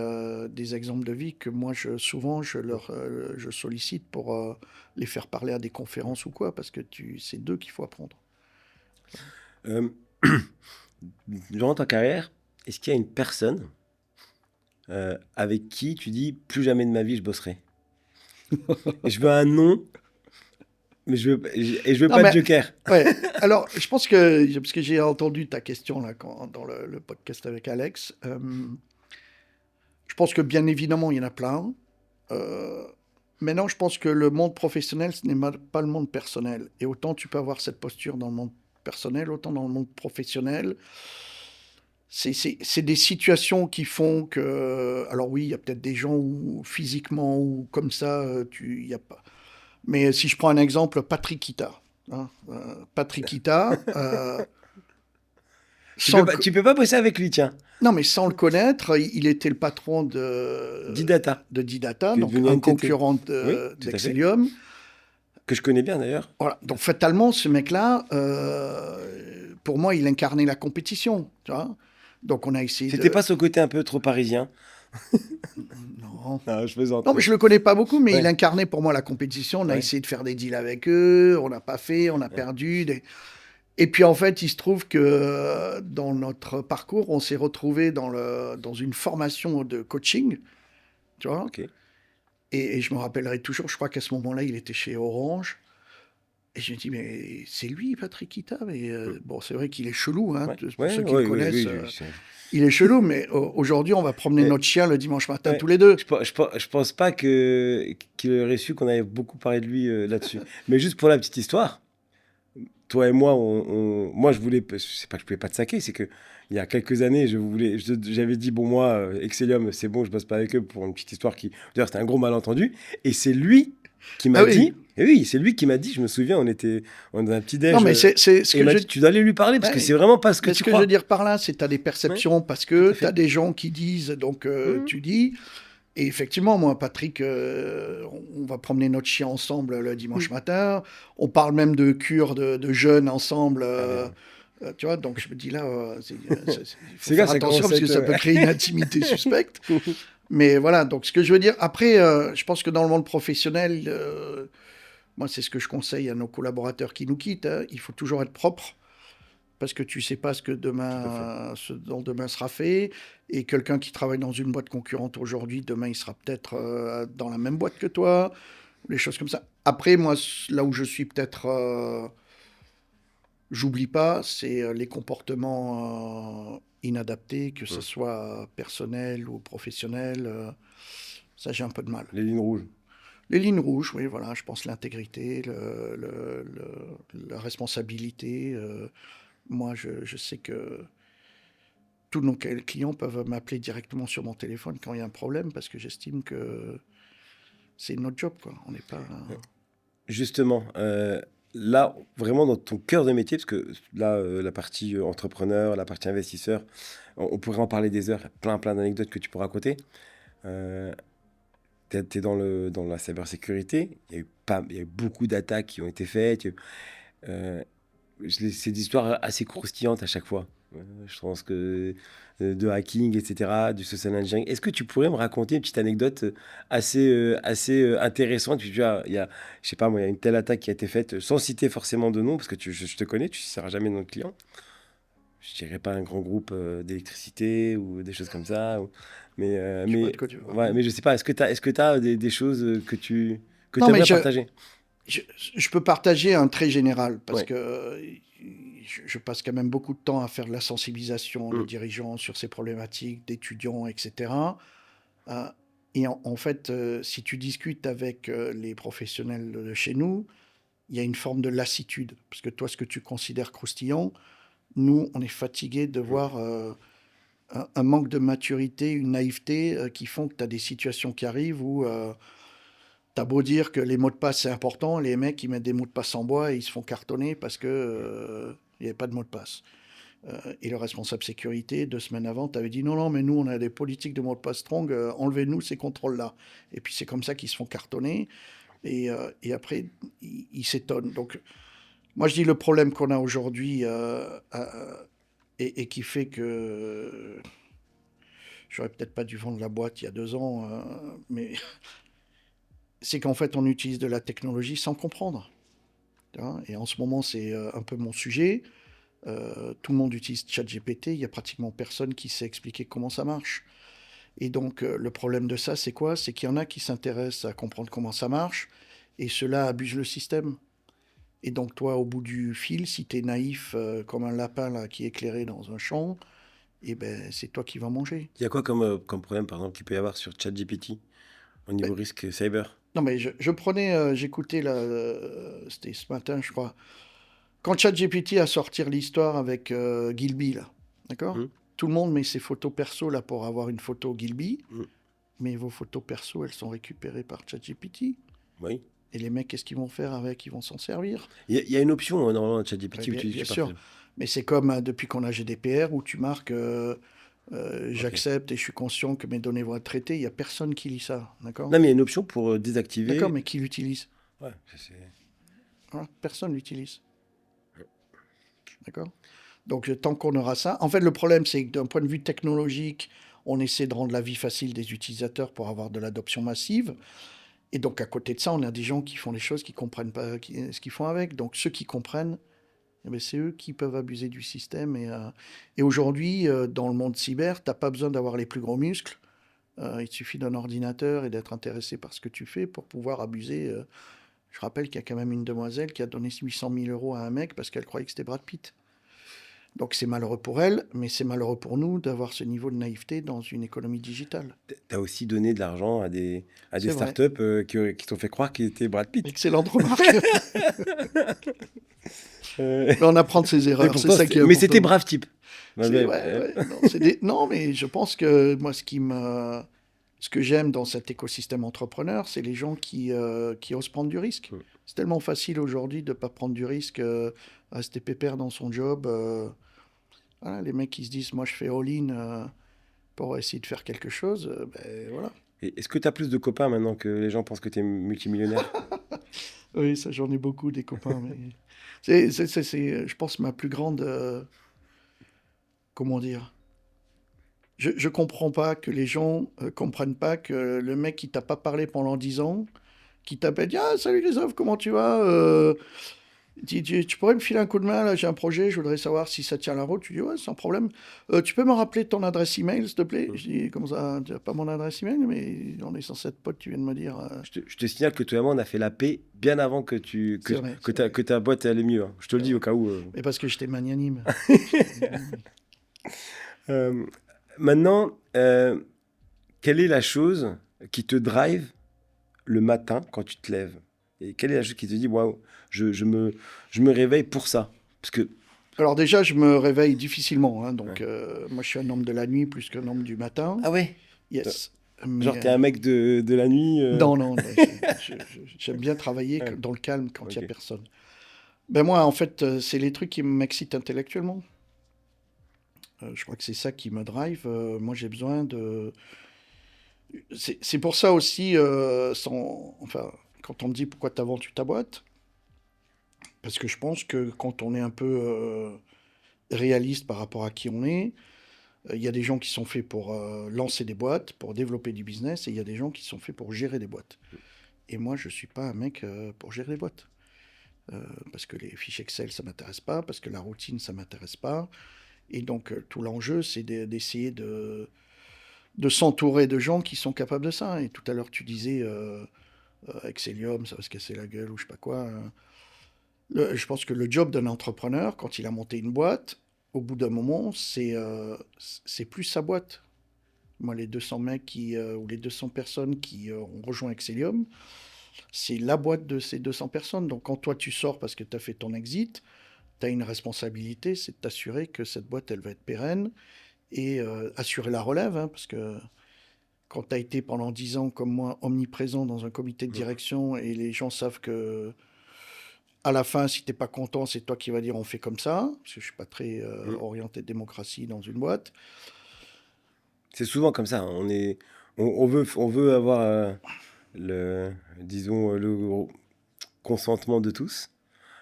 des exemples de vie que moi, souvent, je sollicite pour les faire parler à des conférences ou quoi, parce que c'est d'eux qu'il faut apprendre. Euh, Durant ta carrière, est-ce qu'il y a une personne avec qui tu dis plus jamais de ma vie je bosserai? Et je veux un nom, mais je veux Non, pas mais- de joker. Ouais. Alors, je pense que, parce que j'ai entendu ta question là, dans le podcast avec Alex, je pense que bien évidemment, il y en a plein. Maintenant, je pense que le monde professionnel, ce n'est pas le monde personnel. Et autant tu peux avoir cette posture dans le monde personnel, autant dans le monde professionnel. C'est des situations qui font que... Alors oui, il y a peut-être des gens où physiquement ou comme ça, y a pas... Mais si je prends un exemple, Patrick Ita. Hein, Patrick Ita, Tu peux pas bosser avec lui, tiens. non, mais sans le connaître, il était le patron de Didata, Didata, qui est donc devenu un NTT. concurrent Oui, tout à fait. d'Excelium. Que je connais bien d'ailleurs. Voilà. Donc fatalement, ce mec-là, pour moi, il incarnait la compétition. Tu vois, donc on a essayé C'était de... pas son côté un peu trop parisien? Non. Non, je plaisante. Non, mais je le connais pas beaucoup, mais Ouais. il incarnait pour moi la compétition. On a Ouais. essayé de faire des deals avec eux, on n'a pas fait, on a perdu. Et puis en fait, il se trouve que dans notre parcours, on s'est retrouvé dans une formation de coaching, tu vois. Ok. Et je me rappellerai toujours, je crois qu'à ce moment-là, il était chez Orange. Et je me dis, mais c'est lui, Patrick Ita. Mais bon, c'est vrai qu'il est chelou, hein, Ouais. pour ceux qui le connaissent. Oui, Il est chelou, mais aujourd'hui, on va promener Ouais. notre chien le dimanche matin Ouais. tous les deux. Je pense pas qu'il aurait su qu'on avait beaucoup parlé de lui là-dessus. Mais juste pour la petite histoire, toi et moi, moi je voulais, c'est pas que je pouvais pas te saquer, c'est que il y a quelques années, j'avais dit bon moi, Excellium, c'est bon, je bosse pas avec eux pour une petite histoire qui, d'ailleurs c'était un gros malentendu, et c'est lui qui m'a Ah oui. dit, et oui, c'est lui qui m'a dit, je me souviens, on était dans un petit déj. Non, mais c'est ce et il que m'a je... dit, tu dois aller lui parler parce Ouais. que c'est vraiment pas ce que Mais tu ce que crois. je veux dire par là, c'est que tu as des perceptions parce tout à que fait. tu as des gens qui disent, donc tu dis. Et effectivement, moi, Patrick, on va promener notre chien ensemble le dimanche matin. On parle même de cure de jeûne ensemble. Tu vois, donc je me dis là, il faut faire attention parce que ça peut créer une intimité suspecte. Mais voilà, donc ce que je veux dire, après, je pense que dans le monde professionnel, moi, c'est ce que je conseille à nos collaborateurs qui nous quittent. Hein, il faut toujours être propre parce que tu sais pas ce dont demain sera fait. Et quelqu'un qui travaille dans une boîte concurrente aujourd'hui, demain, il sera peut-être dans la même boîte que toi, les choses comme ça. Après, moi, là où je suis peut-être... j'oublie pas, c'est les comportements inadaptés, que ce soit personnel ou professionnel. Ça, j'ai un peu de mal. Les lignes rouges. Les lignes rouges, oui, voilà, je pense l'intégrité, la responsabilité. Moi, je sais que tous nos clients peuvent m'appeler directement sur mon téléphone quand il y a un problème parce que j'estime que c'est notre job, quoi. On n'est pas... Justement, là, vraiment dans ton cœur de métier, parce que là, la partie entrepreneur, la partie investisseur, on pourrait en parler des heures, plein d'anecdotes que tu peux raconter. Tu es dans la cybersécurité, il y a eu beaucoup d'attaques qui ont été faites. C'est des histoires assez croustillantes à chaque fois. Je pense que de hacking, etc., du social engineering. Est-ce que tu pourrais me raconter une petite anecdote assez intéressante? Tu vois, je sais pas moi, il y a une telle attaque qui a été faite sans citer forcément de nom, parce que je te connais, tu ne citeras jamais de nom de client. Je dirais pas un grand groupe d'électricité ou des choses comme ça. Mais je sais pas. Est-ce que tu as des choses que tu aimerais partager? Je peux partager un trait général parce que je passe quand même beaucoup de temps à faire de la sensibilisation de dirigeants sur ces problématiques, d'étudiants, etc. Et en fait, si tu discutes avec les professionnels de chez nous, il y a une forme de lassitude. Parce que toi, ce que tu considères croustillant, nous, on est fatigués de voir un manque de maturité, une naïveté qui font que tu as des situations qui arrivent où T'as beau dire que les mots de passe, c'est important, les mecs, ils mettent des mots de passe en bois et ils se font cartonner parce que il n'y avait pas de mot de passe. Et le responsable sécurité, 2 semaines avant, t'avait dit non, mais nous, on a des politiques de mots de passe strong, enlevez-nous ces contrôles-là. Et puis c'est comme ça qu'ils se font cartonner. Et après, ils s'étonnent. Donc, moi, je dis le problème qu'on a aujourd'hui et qui fait que j'aurais peut-être pas dû vendre la boîte il y a 2 ans, mais c'est qu'en fait, on utilise de la technologie sans comprendre. Et en ce moment, c'est un peu mon sujet. Tout le monde utilise ChatGPT, il n'y a pratiquement personne qui sait expliquer comment ça marche. Et donc, le problème de ça, c'est quoi? C'est qu'il y en a qui s'intéressent à comprendre comment ça marche, et ceux-là abusent le système. Et donc, toi, au bout du fil, si tu es naïf comme un lapin là, qui est éclairé dans un champ, eh ben, c'est toi qui vas manger. Il y a quoi comme problème, par exemple, qu'il peut y avoir sur ChatGPT au niveau Ben, risque cyber? non, mais je prenais, j'écoutais, là, c'était ce matin, je crois, quand ChatGPT a sorti l'histoire avec Gilby, là, d'accord? Hmm. Tout le monde met ses photos perso là pour avoir une photo Gilby, Hmm. mais vos photos perso, elles sont récupérées par ChatGPT. Oui. Et les mecs, qu'est-ce qu'ils vont faire avec? Ils vont s'en servir. Il y a une option, normalement, dans ChatGPT, Ouais, où tu bien tu sûr. parles. Mais c'est comme depuis qu'on a GDPR où tu marques Ok. j'accepte et je suis conscient que mes données vont être traitées. Il n'y a personne qui lit ça, d'accord? Non, mais il y a une option pour D'accord, désactiver. mais qui l'utilise? Ouais, ça, c'est... Voilà, personne l'utilise, d'accord? Donc tant qu'on aura ça... En fait, le problème, c'est que d'un point de vue technologique, on essaie de rendre la vie facile des utilisateurs pour avoir de l'adoption massive. Et donc, à côté de ça, on a des gens qui font les choses, qui ne comprennent pas ce qu'ils font avec. Donc, ceux qui comprennent, eh ben, c'est eux qui peuvent abuser du système. Et aujourd'hui, dans le monde cyber, tu n'as pas besoin d'avoir les plus gros muscles. Il te suffit d'un ordinateur et d'être intéressé par ce que tu fais pour pouvoir abuser. Je rappelle qu'il y a quand même une demoiselle qui a donné 800 000 euros à un mec parce qu'elle croyait que c'était Brad Pitt. Donc c'est malheureux pour elle, mais c'est malheureux pour nous d'avoir ce niveau de naïveté dans une économie digitale. Tu as aussi donné de l'argent à des C'est vrai. startups qui t'ont fait croire qu'il était Brad Pitt. Excellente remarque. Mais on apprend de ses Et erreurs, c'est pourtant, ça qui est mais c'était important. brave type. Ouais, non, non, mais je pense que moi, ce que j'aime dans cet écosystème entrepreneur, c'est les gens qui osent prendre du risque. Mm. C'est tellement facile aujourd'hui de ne pas prendre du risque, à rester pépère dans son job. Voilà, les mecs qui se disent, moi, je fais all-in pour essayer de faire quelque chose, ben voilà. Et est-ce que tu as plus de copains maintenant que les gens pensent que tu es multimillionnaire? Oui, ça, j'en ai beaucoup, des copains. Mais je pense, ma plus grande... comment dire? Je comprends pas que les gens comprennent pas que le mec qui t'a pas parlé pendant 10 ans, qui t'appelle, dit, ah, salut Christophe, comment tu vas? Tu pourrais me filer un coup de main, là, j'ai un projet, je voudrais savoir si ça tient la route. Tu dis, ouais, sans problème. Tu peux me rappeler ton adresse email, s'il te plaît? Je dis, comment ça, tu n'as pas mon adresse email? Mais on est censé être potes, tu viens de me dire. Je te signale que toi et moi, on a fait la paix bien avant que C'est vrai, c'est vrai. ta boîte allait mieux. Hein. Je te le dis au cas où. Mais parce que j'étais magnanime. Maintenant, quelle est la chose qui te drive le matin quand tu te lèves? Et quelle est la chose qui te dit, waouh, je me réveille pour ça? Parce que, Alors déjà, je me réveille difficilement, hein, donc Ouais. moi je suis un homme de la nuit plus qu'un homme du matin. ah ouais, Yes. genre Mais, t'es un mec de la nuit. non, non, j'aime bien travailler Ouais. dans le calme quand il n'y Ok. a personne. Ben moi, en fait, c'est les trucs qui m'excitent intellectuellement. Je crois que c'est ça qui me drive. Moi, j'ai besoin de... C'est pour ça aussi, enfin, quand on me dit pourquoi tu as vendu ta boîte, parce que je pense que quand on est un peu réaliste par rapport à qui on est, il y a des gens qui sont faits pour lancer des boîtes, pour développer du business, et il y a des gens qui sont faits pour gérer des boîtes. Et moi, je ne suis pas un mec pour gérer des boîtes. Parce que les fiches Excel, ça ne m'intéresse pas, parce que la routine, ça ne m'intéresse pas. Et donc, tout l'enjeu, c'est d'essayer de s'entourer de gens qui sont capables de ça. Et tout à l'heure, tu disais, Excellium, ça va se casser la gueule, ou je sais pas quoi. Je pense que le job d'un entrepreneur, quand il a monté une boîte, au bout d'un moment, c'est plus sa boîte. Moi, les 200 mecs ou les 200 personnes qui ont rejoint Excellium, c'est la boîte de ces 200 personnes. Donc, quand toi, tu sors parce que tu as fait ton exit, tu as une responsabilité, c'est de t'assurer que cette boîte, elle va être pérenne et assurer la relève, hein, parce que quand tu as été pendant 10 ans, comme moi, omniprésent dans un comité de direction et les gens savent que à la fin, si tu n'es pas content, c'est toi qui vas dire on fait comme ça, parce que je ne suis pas très orienté démocratie dans une boîte. C'est souvent comme ça. On veut avoir disons, le consentement de tous.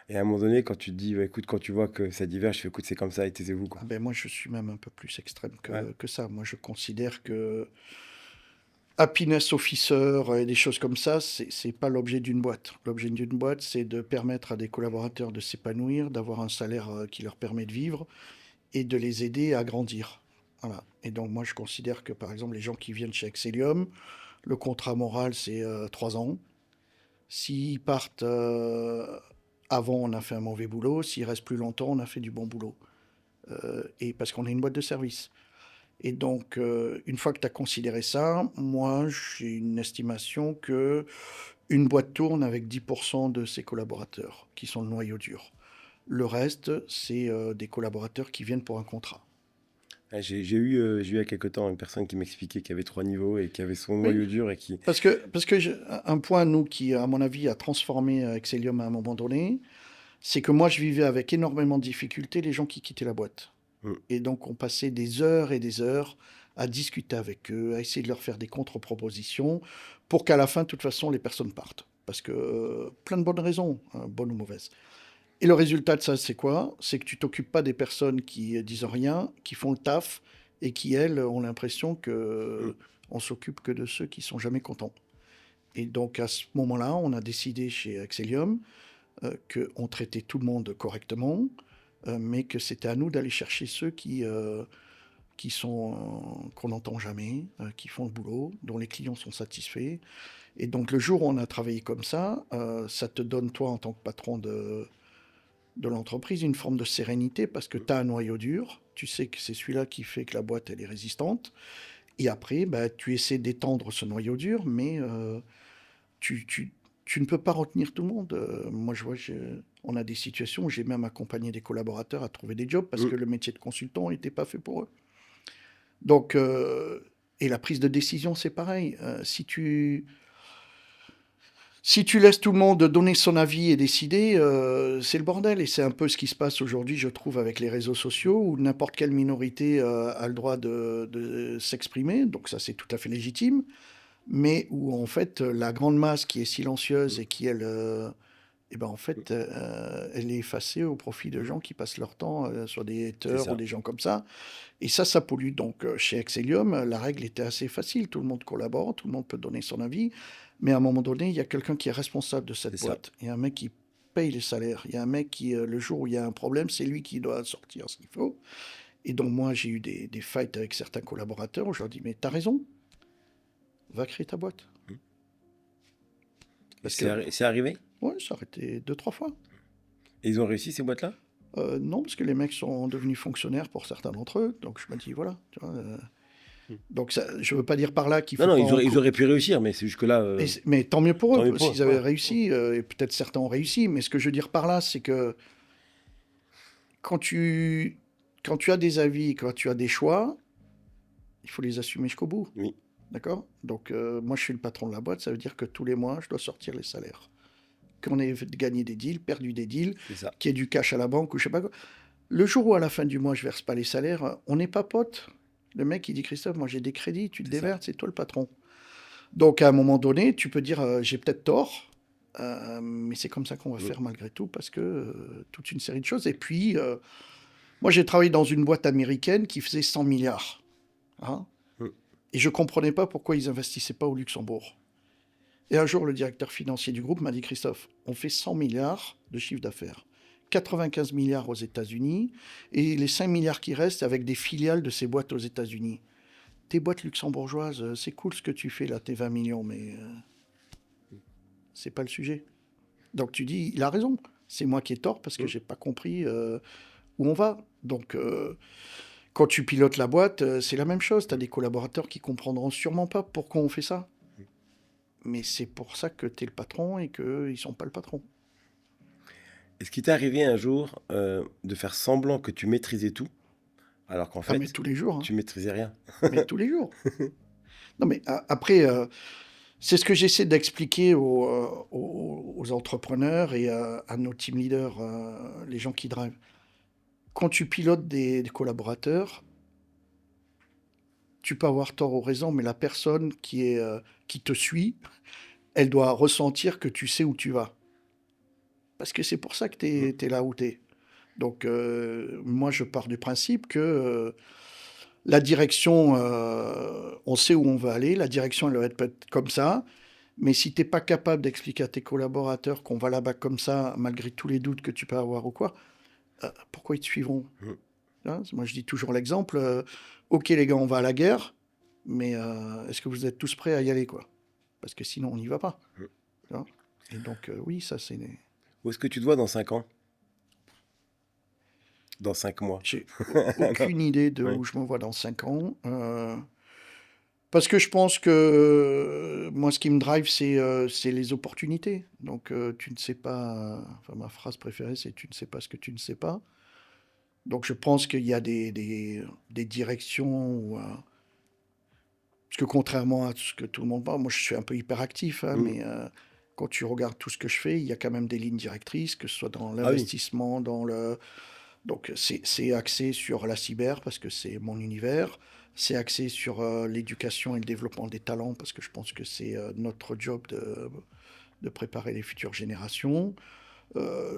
Et à un moment donné, quand tu te dis, bah, écoute, quand tu vois que ça diverge, je fais, écoute, c'est comme ça et taisez-vous, quoi. Ah ben moi, je suis même un peu plus extrême Ouais. que ça. Moi, je considère que happiness officer et des choses comme ça, c'est pas l'objet d'une boîte. L'objet d'une boîte, c'est de permettre à des collaborateurs de s'épanouir, d'avoir un salaire qui leur permet de vivre et de les aider à grandir. Voilà. Et donc, moi, je considère que, par exemple, les gens qui viennent chez Excellium, le contrat moral, c'est 3 ans. S'ils partent avant, on a fait un mauvais boulot. S'ils restent plus longtemps, on a fait du bon boulot. Et parce qu'on est une boîte de service. Et donc, une fois que tu as considéré ça, moi, j'ai une estimation que une boîte tourne avec 10% de ses collaborateurs, qui sont le noyau dur. Le reste, c'est des collaborateurs qui viennent pour un contrat. Ouais, j'ai eu il y a quelque temps une personne qui m'expliquait qu'il y avait 3 niveaux et qu'il y avait son Oui, noyau dur et qui... parce que un point, nous, qui, à mon avis, a transformé Excellium à un moment donné, c'est que moi, je vivais avec énormément de difficultés les gens qui quittaient la boîte. Mm. Et donc, on passait des heures et des heures à discuter avec eux, à essayer de leur faire des contre-propositions, pour qu'à la fin, de toute façon, les personnes partent. Parce que plein de bonnes raisons, hein, bonnes ou mauvaises. Et le résultat de ça, c'est quoi? C'est que tu t'occupes pas des personnes qui disent rien, qui font le taf, et qui, elles, ont l'impression que on s'occupe que de ceux qui sont jamais contents. Et donc, à ce moment-là, on a décidé chez Excellium qu'on traitait tout le monde correctement, mais que c'était à nous d'aller chercher ceux qui sont qu'on n'entend jamais, qui font le boulot, dont les clients sont satisfaits. Et donc le jour où on a travaillé comme ça te donne, toi, en tant que patron de l'entreprise, une forme de sérénité parce que tu as un noyau dur, tu sais que c'est celui-là qui fait que la boîte, elle est résistante. Et après, bah, tu essaies d'étendre ce noyau dur, mais tu ne peux pas retenir tout le monde. Moi, je vois, on a des situations où j'ai même accompagné des collaborateurs à trouver des jobs parce que le métier de consultant n'était pas fait pour eux. Donc, et la prise de décision, c'est pareil. Si tu laisses tout le monde donner son avis et décider, c'est le bordel. Et c'est un peu ce qui se passe aujourd'hui, je trouve, avec les réseaux sociaux, où n'importe quelle minorité a le droit de s'exprimer. Donc ça, c'est tout à fait légitime. Mais où, en fait, la grande masse qui est silencieuse et qui, elle, eh ben, en fait, elle est effacée au profit de gens qui passent leur temps sur des C'est haters ou ça. des gens comme ça. Et ça pollue. Donc, chez Excellium, la règle était assez facile. Tout le monde collabore, tout le monde peut donner son avis. Mais à un moment donné, il y a quelqu'un qui est responsable de cette C'est ça. boîte. Il y a un mec qui paye les salaires. Il y a un mec qui, le jour où il y a un problème, c'est lui qui doit sortir ce qu'il faut. Et donc, moi, j'ai eu des fights avec certains collaborateurs où je leur dis, mais t'as raison, va créer ta boîte. Et Parce c'est que, c'est arrivé? ouais, ça a arrêté 2-3 fois. Et ils ont réussi, ces boîtes-là? Non, parce que les mecs sont devenus fonctionnaires pour certains d'entre eux. Donc, je me dis, voilà. Tu vois, donc, ça, je veux pas dire par là qu'il faut Non, pas ils auraient pu réussir, mais c'est jusque-là... Mais tant mieux pour tant eux, mieux pour s'ils eux, avaient ouais. réussi, et peut-être certains ont réussi, mais ce que je veux dire par là, c'est que quand tu as des avis, quand tu as des choix, il faut les assumer jusqu'au bout. Oui, D'accord? Donc, moi, je suis le patron de la boîte, ça veut dire que tous les mois, je dois sortir les salaires. Qu'on ait gagné des deals, perdu des deals, c'est ça. qu'il y ait du cash à la banque ou je sais pas quoi. Le jour où, à la fin du mois, je verse pas les salaires, on n'est pas potes. Le mec, il dit, Christophe, moi, j'ai des crédits, tu te C'est ça. déverses, c'est toi le patron. Donc, à un moment donné, tu peux dire, j'ai peut-être tort, mais c'est comme ça qu'on va faire malgré tout, parce que toute une série de choses. Et puis, moi, j'ai travaillé dans une boîte américaine qui faisait 100 milliards. Hein, et je ne comprenais pas pourquoi ils n'investissaient pas au Luxembourg. Et un jour, le directeur financier du groupe m'a dit, Christophe, on fait 100 milliards de chiffre d'affaires, 95 milliards aux États-Unis, et les 5 milliards qui restent avec des filiales de ces boîtes aux États-Unis. Tes boîtes luxembourgeoises, c'est cool ce que tu fais là, tes 20 millions, mais c'est pas le sujet. Donc tu dis, il a raison, c'est moi qui ai tort parce que j'ai pas compris où on va. Donc quand tu pilotes la boîte, c'est la même chose. Tu as des collaborateurs qui comprendront sûrement pas pourquoi on fait ça. Mais c'est pour ça que tu es le patron et qu'eux, ils sont pas le patron. Est-ce qu'il t'est arrivé un jour de faire semblant que tu maîtrisais tout, alors qu'en Ah, mais fait, tous les jours, hein. tu maîtrisais rien? Mais tous les jours. Non, mais après, c'est ce que j'essaie d'expliquer aux entrepreneurs et à nos team leaders, les gens qui drivent. Quand tu pilotes des collaborateurs, tu peux avoir tort ou raison, mais la personne qui te suit, elle doit ressentir que tu sais où tu vas. Parce que c'est pour ça que tu es là où tu es. Donc, moi, je pars du principe que la direction, on sait où on veut aller, la direction, elle doit être peut-être comme ça, mais si tu n'es pas capable d'expliquer à tes collaborateurs qu'on va là-bas comme ça, malgré tous les doutes que tu peux avoir ou quoi, pourquoi ils te suivront? Hein, moi, je dis toujours l'exemple, ok les gars, on va à la guerre, mais est-ce que vous êtes tous prêts à y aller, quoi? Parce que sinon, on n'y va pas. Hein. Et donc, oui, ça, c'est... Où est-ce que tu te vois dans 5 ans? Dans 5 mois? J'ai aucune idée de Ouais. où je me vois dans 5 ans. Parce que je pense que moi, ce qui me drive, c'est les opportunités. Donc, tu ne sais pas. Enfin, ma phrase préférée, c'est tu ne sais pas ce que tu ne sais pas. Donc, je pense qu'il y a des directions où, parce que contrairement à ce que tout le monde parle, moi, je suis un peu hyperactif, hein, mais quand tu regardes tout ce que je fais, il y a quand même des lignes directrices, que ce soit dans Ah oui. l'investissement, dans le. Donc, c'est axé sur la cyber parce que c'est mon univers. C'est axé sur l'éducation et le développement des talents parce que je pense que c'est notre job de préparer les futures générations.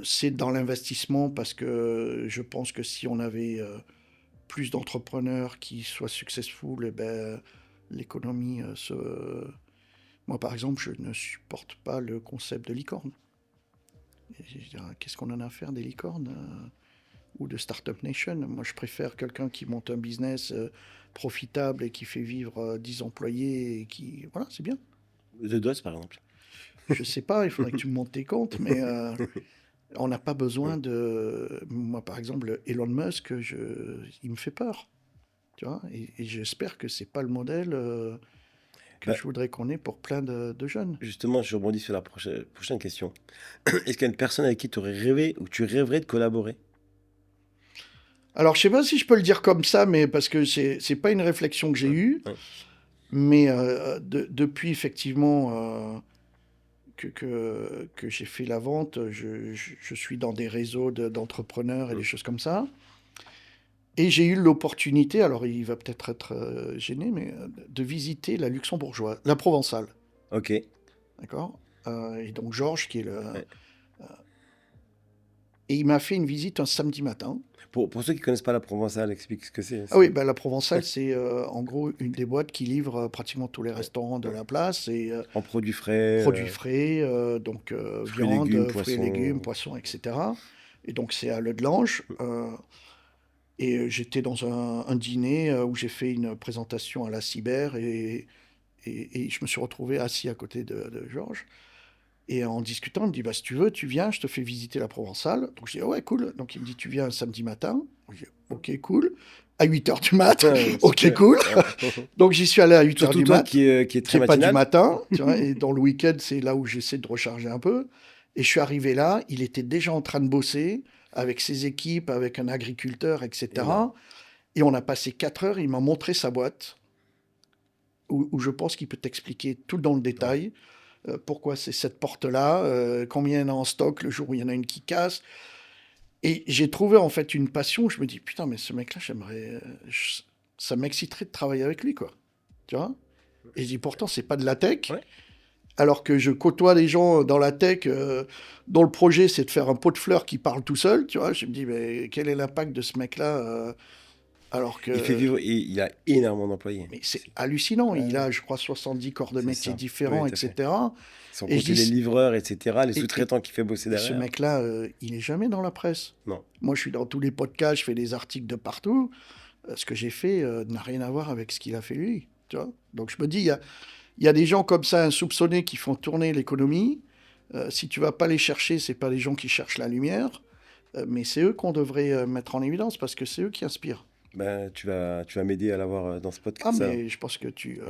C'est dans l'investissement parce que je pense que si on avait plus d'entrepreneurs qui soient successful, eh ben, l'économie se... Moi, par exemple, je ne supporte pas le concept de licorne. Qu'est-ce qu'on en a à faire des licornes ou de Startup Nation? Moi, je préfère quelqu'un qui monte un business profitable et qui fait vivre 10 employés et qui... Voilà, c'est bien. The Dots, par exemple. Je sais pas, il faudrait que tu me montes tes comptes, mais on n'a pas besoin de... Moi, par exemple, Elon Musk, il me fait peur. Tu vois, et j'espère que c'est pas le modèle que Bah, je voudrais qu'on ait pour plein de jeunes. justement, je rebondis sur la prochaine question. Est-ce qu'il y a une personne avec qui tu aurais rêvé ou tu rêverais de collaborer? Alors, je sais pas si je peux le dire comme ça, mais parce que c'est pas une réflexion que j'ai eue, Ouais. mais depuis effectivement que j'ai fait la vente, je suis dans des réseaux d'entrepreneurs et des choses comme ça. Et j'ai eu l'opportunité, alors il va peut-être être gêné, mais de visiter la luxembourgeoise, la provençale. Ok. D'accord. Et donc Georges, qui est le... Ouais. Et il m'a fait une visite un samedi matin. Pour ceux qui connaissent pas la provençale, explique ce que c'est. Ah oui, ben, la provençale, c'est en gros une des boîtes qui livre pratiquement tous les restaurants de la place. Et En produits frais, produits frais, donc fruits, viande, légumes, fruits et poissons. légumes, poissons, etc. Et donc c'est à Le Delange. Et j'étais dans un dîner où j'ai fait une présentation à la cyber et je me suis retrouvé assis à côté de Georges. Et en discutant, il me dit, bah, si tu veux, tu viens, je te fais visiter la Provençale. Donc je dis, ah ouais, cool. Donc il me dit, tu viens un samedi matin. Je dis, ok, cool. À 8h du mat. Ouais, Ok, super. cool. Donc j'y suis allé à 8h Surtout du toi mat. qui est Qui très n'est pas du matinal. matin. Tu vois, et dans le week-end, c'est là où j'essaie de recharger un peu. Et je suis arrivé là, il était déjà en train de bosser avec ses équipes, avec un agriculteur, etc. Énorme. Et on a passé 4 heures, il m'a montré sa boîte, où je pense qu'il peut t'expliquer tout dans le détail. Pourquoi c'est cette porte-là, combien il y en a en stock le jour où il y en a une qui casse. Et j'ai trouvé en fait une passion. Je me dis, putain, mais ce mec-là, ça m'exciterait de travailler avec lui, quoi. Tu vois? Et je dis, pourtant, c'est pas de la tech. Ouais. Alors que je côtoie des gens dans la tech dont le projet, c'est de faire un pot de fleurs qui parle tout seul. Tu vois? Je me dis, mais quel est l'impact de ce mec-là alors que... Il fait vivre, il a énormément d'employés. Mais c'est hallucinant. Il a, je crois, 70 corps de C'est métiers ça. différents, Oui, tout à fait. etc. Sans Et je compter dis, les livreurs, etc., les et- sous-traitants qui fait bosser et ce derrière. mec-là, il est jamais dans la presse. Non. Moi, je suis dans tous les podcasts, je fais des articles de partout. Ce que j'ai fait n'a rien à voir avec ce qu'il a fait lui. Tu vois? Donc je me dis, il y a des gens comme ça, insoupçonnés, qui font tourner l'économie. Si tu vas pas les chercher, c'est pas les gens qui cherchent la lumière, mais c'est eux qu'on devrait mettre en évidence parce que c'est eux qui inspirent. Ben, tu vas m'aider à l'avoir dans ce Ah, podcast. ça. mais je pense que tu...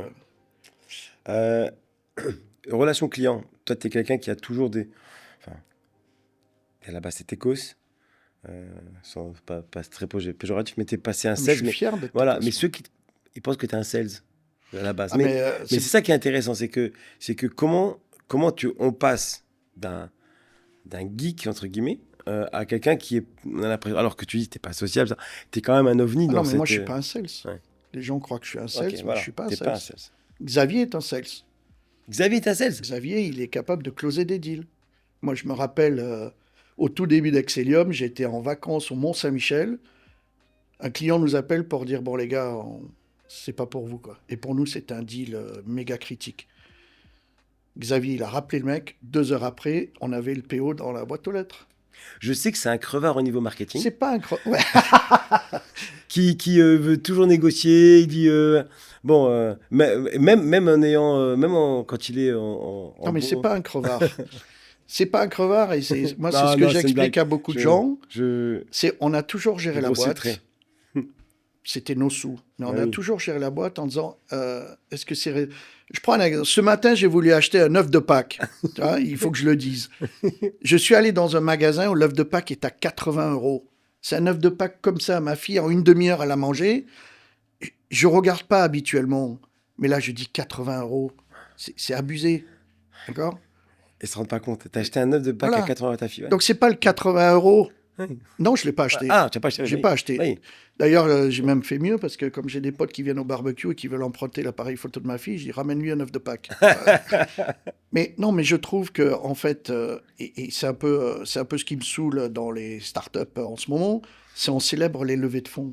Euh, relation client. Toi, tu es quelqu'un qui a toujours des... Enfin, à la base, c'est Ecos. Sans pas très péjoratif, mais tu es passé un mais je sales. suis Mais fier d'être... voilà, mais ceux qui ils pensent que tu es un sales. à la base. Ah, mais c'est ça qui est intéressant, c'est que comment on passe d'un geek, entre guillemets, à quelqu'un qui est... Alors que tu dis, t'es pas sociable, t'es quand même un ovni. Non, mais moi, je suis pas un sales. Ouais. Les gens croient que je suis un sales, okay, mais voilà. je suis pas un sales. Xavier est un sales. Xavier est un sales. Xavier, il est capable de closer des deals. Moi, je me rappelle, au tout début d'Excelium, j'étais en vacances au Mont-Saint-Michel. Un client nous appelle pour dire, bon les gars, c'est pas pour vous, quoi. Et pour nous, c'est un deal méga critique. Xavier, il a rappelé le mec. 2 heures après, on avait le PO dans la boîte aux lettres. Je sais que c'est un crevard au niveau marketing. C'est pas un crevard. Ouais. qui veut toujours négocier. Il dit même en ayant quand il est en non, mais c'est pas un crevard. C'est pas un crevard, et c'est ce que j'explique à beaucoup de gens. C'est on a toujours géré la boîte. C'était nos sous. Mais on a toujours géré la boîte en disant est-ce que c'est... Je prends un exemple. Ce matin, j'ai voulu acheter un œuf de Pâques. Il faut que je le dise. Je suis allé dans un magasin où l'œuf de Pâques est à 80 €. C'est un œuf de Pâques comme ça. Ma fille, en une demi-heure, elle a mangé. Je regarde pas habituellement. Mais là, je dis 80 €. C'est abusé. D'accord ? Et se rend pas compte. T'as acheté un œuf de Pâques à 80 € à ta fille. Ouais. Donc, c'est pas le 80 €. Oui. Non, je ne l'ai pas acheté. Ah, tu n'as pas acheté. J'ai pas acheté. Oui. D'ailleurs, j'ai même fait mieux parce que comme j'ai des potes qui viennent au barbecue et qui veulent emprunter l'appareil photo de ma fille, je dis ramène-lui un œuf de Pâques. mais non, mais je trouve que en fait, et c'est un peu ce qui me saoule dans les startups en ce moment, c'est on célèbre les levées de fonds.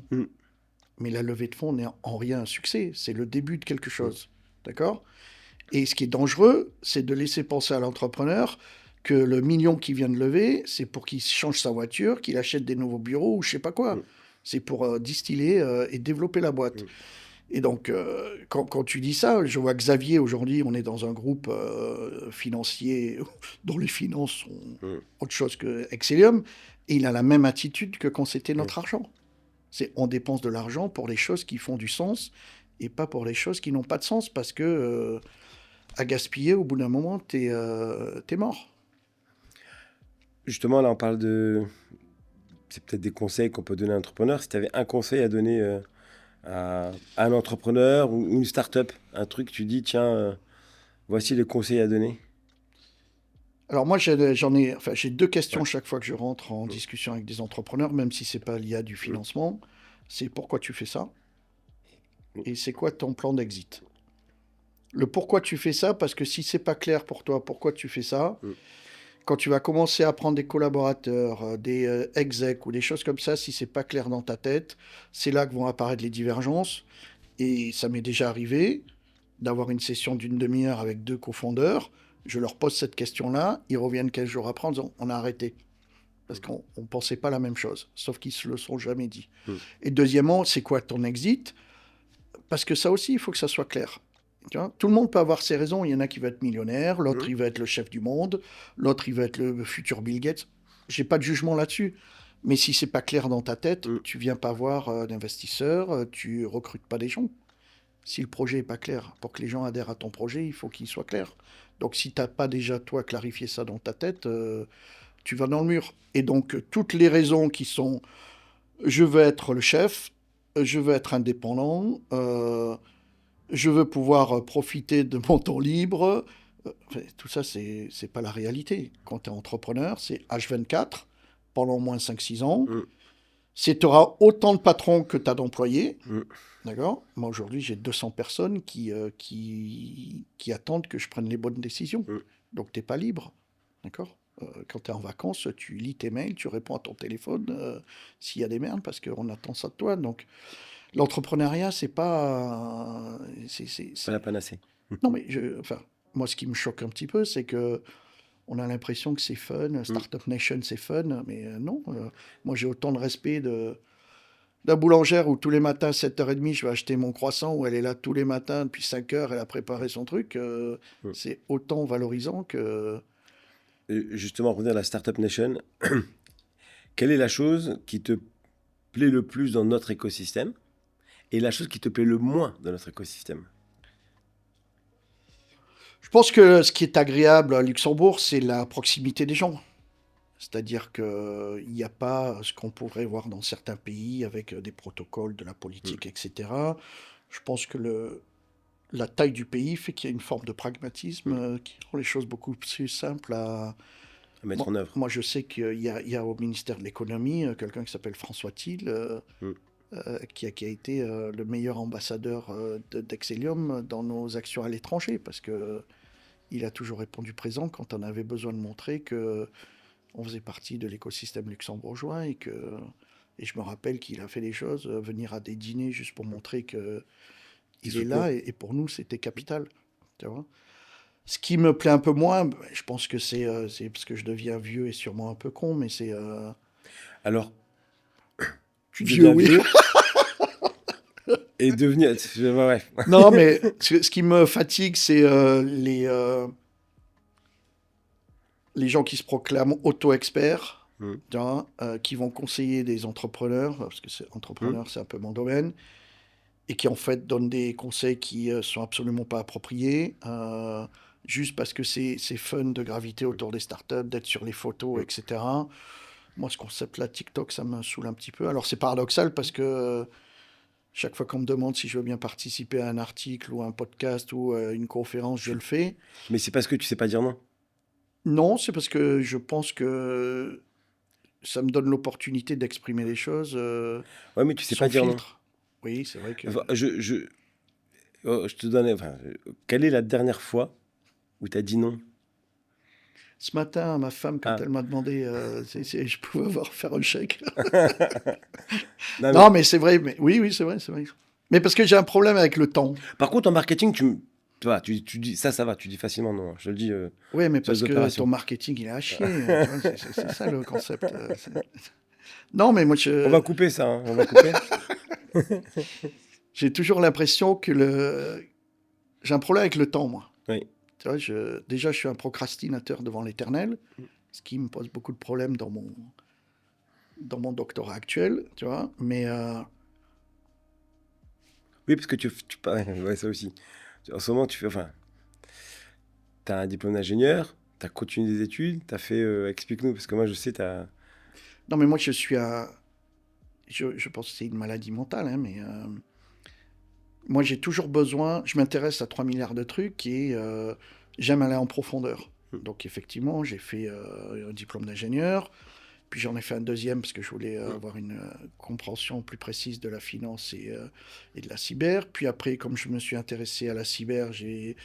Mais la levée de fonds n'est en rien un succès. C'est le début de quelque chose, d'accord ? Et ce qui est dangereux, c'est de laisser penser à l'entrepreneur que le million qu'il vient de lever, c'est pour qu'il change sa voiture, qu'il achète des nouveaux bureaux ou je sais pas quoi. C'est pour distiller et développer la boîte. Et donc, quand tu dis ça, je vois Xavier, aujourd'hui, on est dans un groupe financier dont les finances sont autre chose que Excellium, et il a la même attitude que quand c'était notre argent. C'est on dépense de l'argent pour les choses qui font du sens et pas pour les choses qui n'ont pas de sens, parce que à gaspiller, au bout d'un moment, t'es mort. Justement, là, on parle de... C'est peut-être des conseils qu'on peut donner à un entrepreneur. Si tu avais un conseil à donner à un entrepreneur ou une start-up, un truc, tu dis, tiens, voici les conseils à donner. Alors moi, j'ai 2 questions chaque fois que je rentre en discussion avec des entrepreneurs, même si c'est pas lié à du financement. C'est pourquoi tu fais ça et c'est quoi ton plan d'exit. Le pourquoi tu fais ça, parce que si c'est pas clair pour toi pourquoi tu fais ça, quand tu vas commencer à prendre des collaborateurs, des execs ou des choses comme ça, si c'est pas clair dans ta tête, c'est là que vont apparaître les divergences. Et ça m'est déjà arrivé d'avoir une session d'une demi-heure avec 2 cofondeurs. Je leur pose cette question-là, ils reviennent 15 jours après en disant on a arrêté. Parce qu'on ne pensait pas la même chose, sauf qu'ils ne se le sont jamais dit. Et deuxièmement, c'est quoi ton exit ? Parce que ça aussi, il faut que ça soit clair. Tu vois, tout le monde peut avoir ses raisons. Il y en a qui veulent être millionnaire, l'autre il veut être le chef du monde, l'autre il veut être le futur Bill Gates. J'ai pas de jugement là-dessus. Mais si c'est pas clair dans ta tête, tu viens pas voir d'investisseurs, tu recrutes pas des gens. Si le projet est pas clair, pour que les gens adhèrent à ton projet, il faut qu'il soit clair. Donc si t'as pas déjà toi clarifié ça dans ta tête, tu vas dans le mur. Et donc toutes les raisons qui sont je veux être le chef, je veux être indépendant, je veux pouvoir profiter de mon temps libre. Tout ça, c'est pas la réalité. Quand tu es entrepreneur, c'est H24 pendant au moins 5-6 ans. Tu auras autant de patrons que tu as d'employés. D'accord ? Moi, aujourd'hui, j'ai 200 personnes qui attendent que je prenne les bonnes décisions. Donc, tu n'es pas libre. D'accord ? Quand tu es en vacances, tu lis tes mails, tu réponds à ton téléphone s'il y a des merdes, parce qu'on attend ça de toi. Donc, l'entrepreneuriat, c'est pas... c'est pas la panacée. Non, mais moi, ce qui me choque un petit peu, c'est que on a l'impression que c'est fun, Startup Nation, c'est fun, mais non. Moi, j'ai autant de respect de la boulangère où tous les matins, 7h30, je vais acheter mon croissant, où elle est là tous les matins, depuis 5h, elle a préparé son truc. C'est autant valorisant que... Justement, revenir à la Startup Nation, quelle est la chose qui te plaît le plus dans notre écosystème et la chose qui te plaît le moins dans notre écosystème ? Je pense que ce qui est agréable à Luxembourg, c'est la proximité des gens. C'est-à-dire qu'il n'y a pas ce qu'on pourrait voir dans certains pays avec des protocoles, de la politique, etc. Je pense que la taille du pays fait qu'il y a une forme de pragmatisme qui rend les choses beaucoup plus simples à mettre en œuvre. Moi, je sais qu'il y a au ministère de l'économie quelqu'un qui s'appelle François Thiel, qui a été le meilleur ambassadeur d'Excelium dans nos actions à l'étranger, parce que il a toujours répondu présent quand on avait besoin de montrer que on faisait partie de l'écosystème luxembourgeois et je me rappelle qu'il a fait des choses, venir à des dîners juste pour montrer que il est là, et pour nous c'était capital, tu vois. Ce qui me plaît un peu moins, je pense que c'est parce que je deviens vieux et sûrement un peu con, mais c'est Alors, tu vieux, deviens oui. vieux et devenir... Bref. Non, mais ce qui me fatigue, c'est les gens qui se proclament auto-experts, tu vois, qui vont conseiller des entrepreneurs, parce que entrepreneur, c'est un peu mon domaine, et qui en fait donnent des conseils qui sont absolument pas appropriés, juste parce que c'est fun de graviter autour des startups, d'être sur les photos, etc. Moi, ce concept-là, TikTok, ça me saoule un petit peu. Alors, c'est paradoxal parce que chaque fois qu'on me demande si je veux bien participer à un article ou à un podcast ou à une conférence, je le fais. Mais c'est parce que tu sais pas dire non. Non, c'est parce que je pense que ça me donne l'opportunité d'exprimer les choses Ouais, mais tu sais sans pas dire non. filtre. Oui, c'est vrai que... Enfin, je te donne... Enfin, quelle est la dernière fois où tu as dit non? Ce matin, ma femme, quand elle m'a demandé si je pouvais faire un chèque. Non, mais c'est vrai. Mais... Oui, c'est vrai. Mais parce que j'ai un problème avec le temps. Par contre, en marketing, tu dis ça va, tu dis facilement non. Je le dis. Oui, mais parce que ton marketing, il est à chier. C'est ça le concept. Non, mais moi, On va couper ça. Hein, on va couper. J'ai toujours l'impression que j'ai un problème avec le temps, moi. Oui. Tu vois, déjà, je suis un procrastinateur devant l'éternel, ce qui me pose beaucoup de problèmes dans mon doctorat actuel, tu vois. Mais oui, parce que ouais, ça aussi. En ce moment, tu fais, enfin, t'as un diplôme d'ingénieur, t'as continué des études, t'as fait, explique-nous, parce que moi, je sais, t'as... Non, mais moi, je pense que c'est une maladie mentale, hein, mais moi, j'ai toujours besoin, je m'intéresse à 3 milliards de trucs et j'aime aller en profondeur. Donc, effectivement, j'ai fait un diplôme d'ingénieur, puis j'en ai fait un deuxième parce que je voulais avoir une compréhension plus précise de la finance et de la cyber. Puis après, comme je me suis intéressé à la cyber, j'ai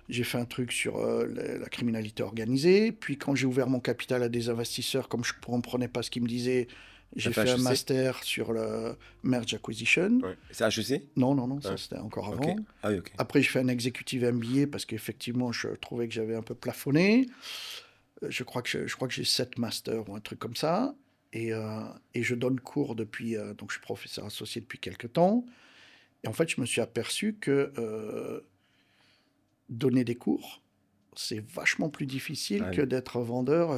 fait un truc sur la criminalité organisée. Puis quand j'ai ouvert mon capital à des investisseurs, comme je ne comprenais pas ce qu'ils me disaient, j'ai fait un master sur le merge acquisition. Ouais. C'est HEC? Non, ça c'était encore avant. Okay. Ah oui, okay. Après, j'ai fait un executive MBA parce qu'effectivement, je trouvais que j'avais un peu plafonné. Je crois que j'ai 7 masters ou un truc comme ça. Et je donne cours depuis... donc, je suis professeur associé depuis quelques temps. Et en fait, je me suis aperçu que donner des cours, c'est vachement plus difficile que d'être vendeur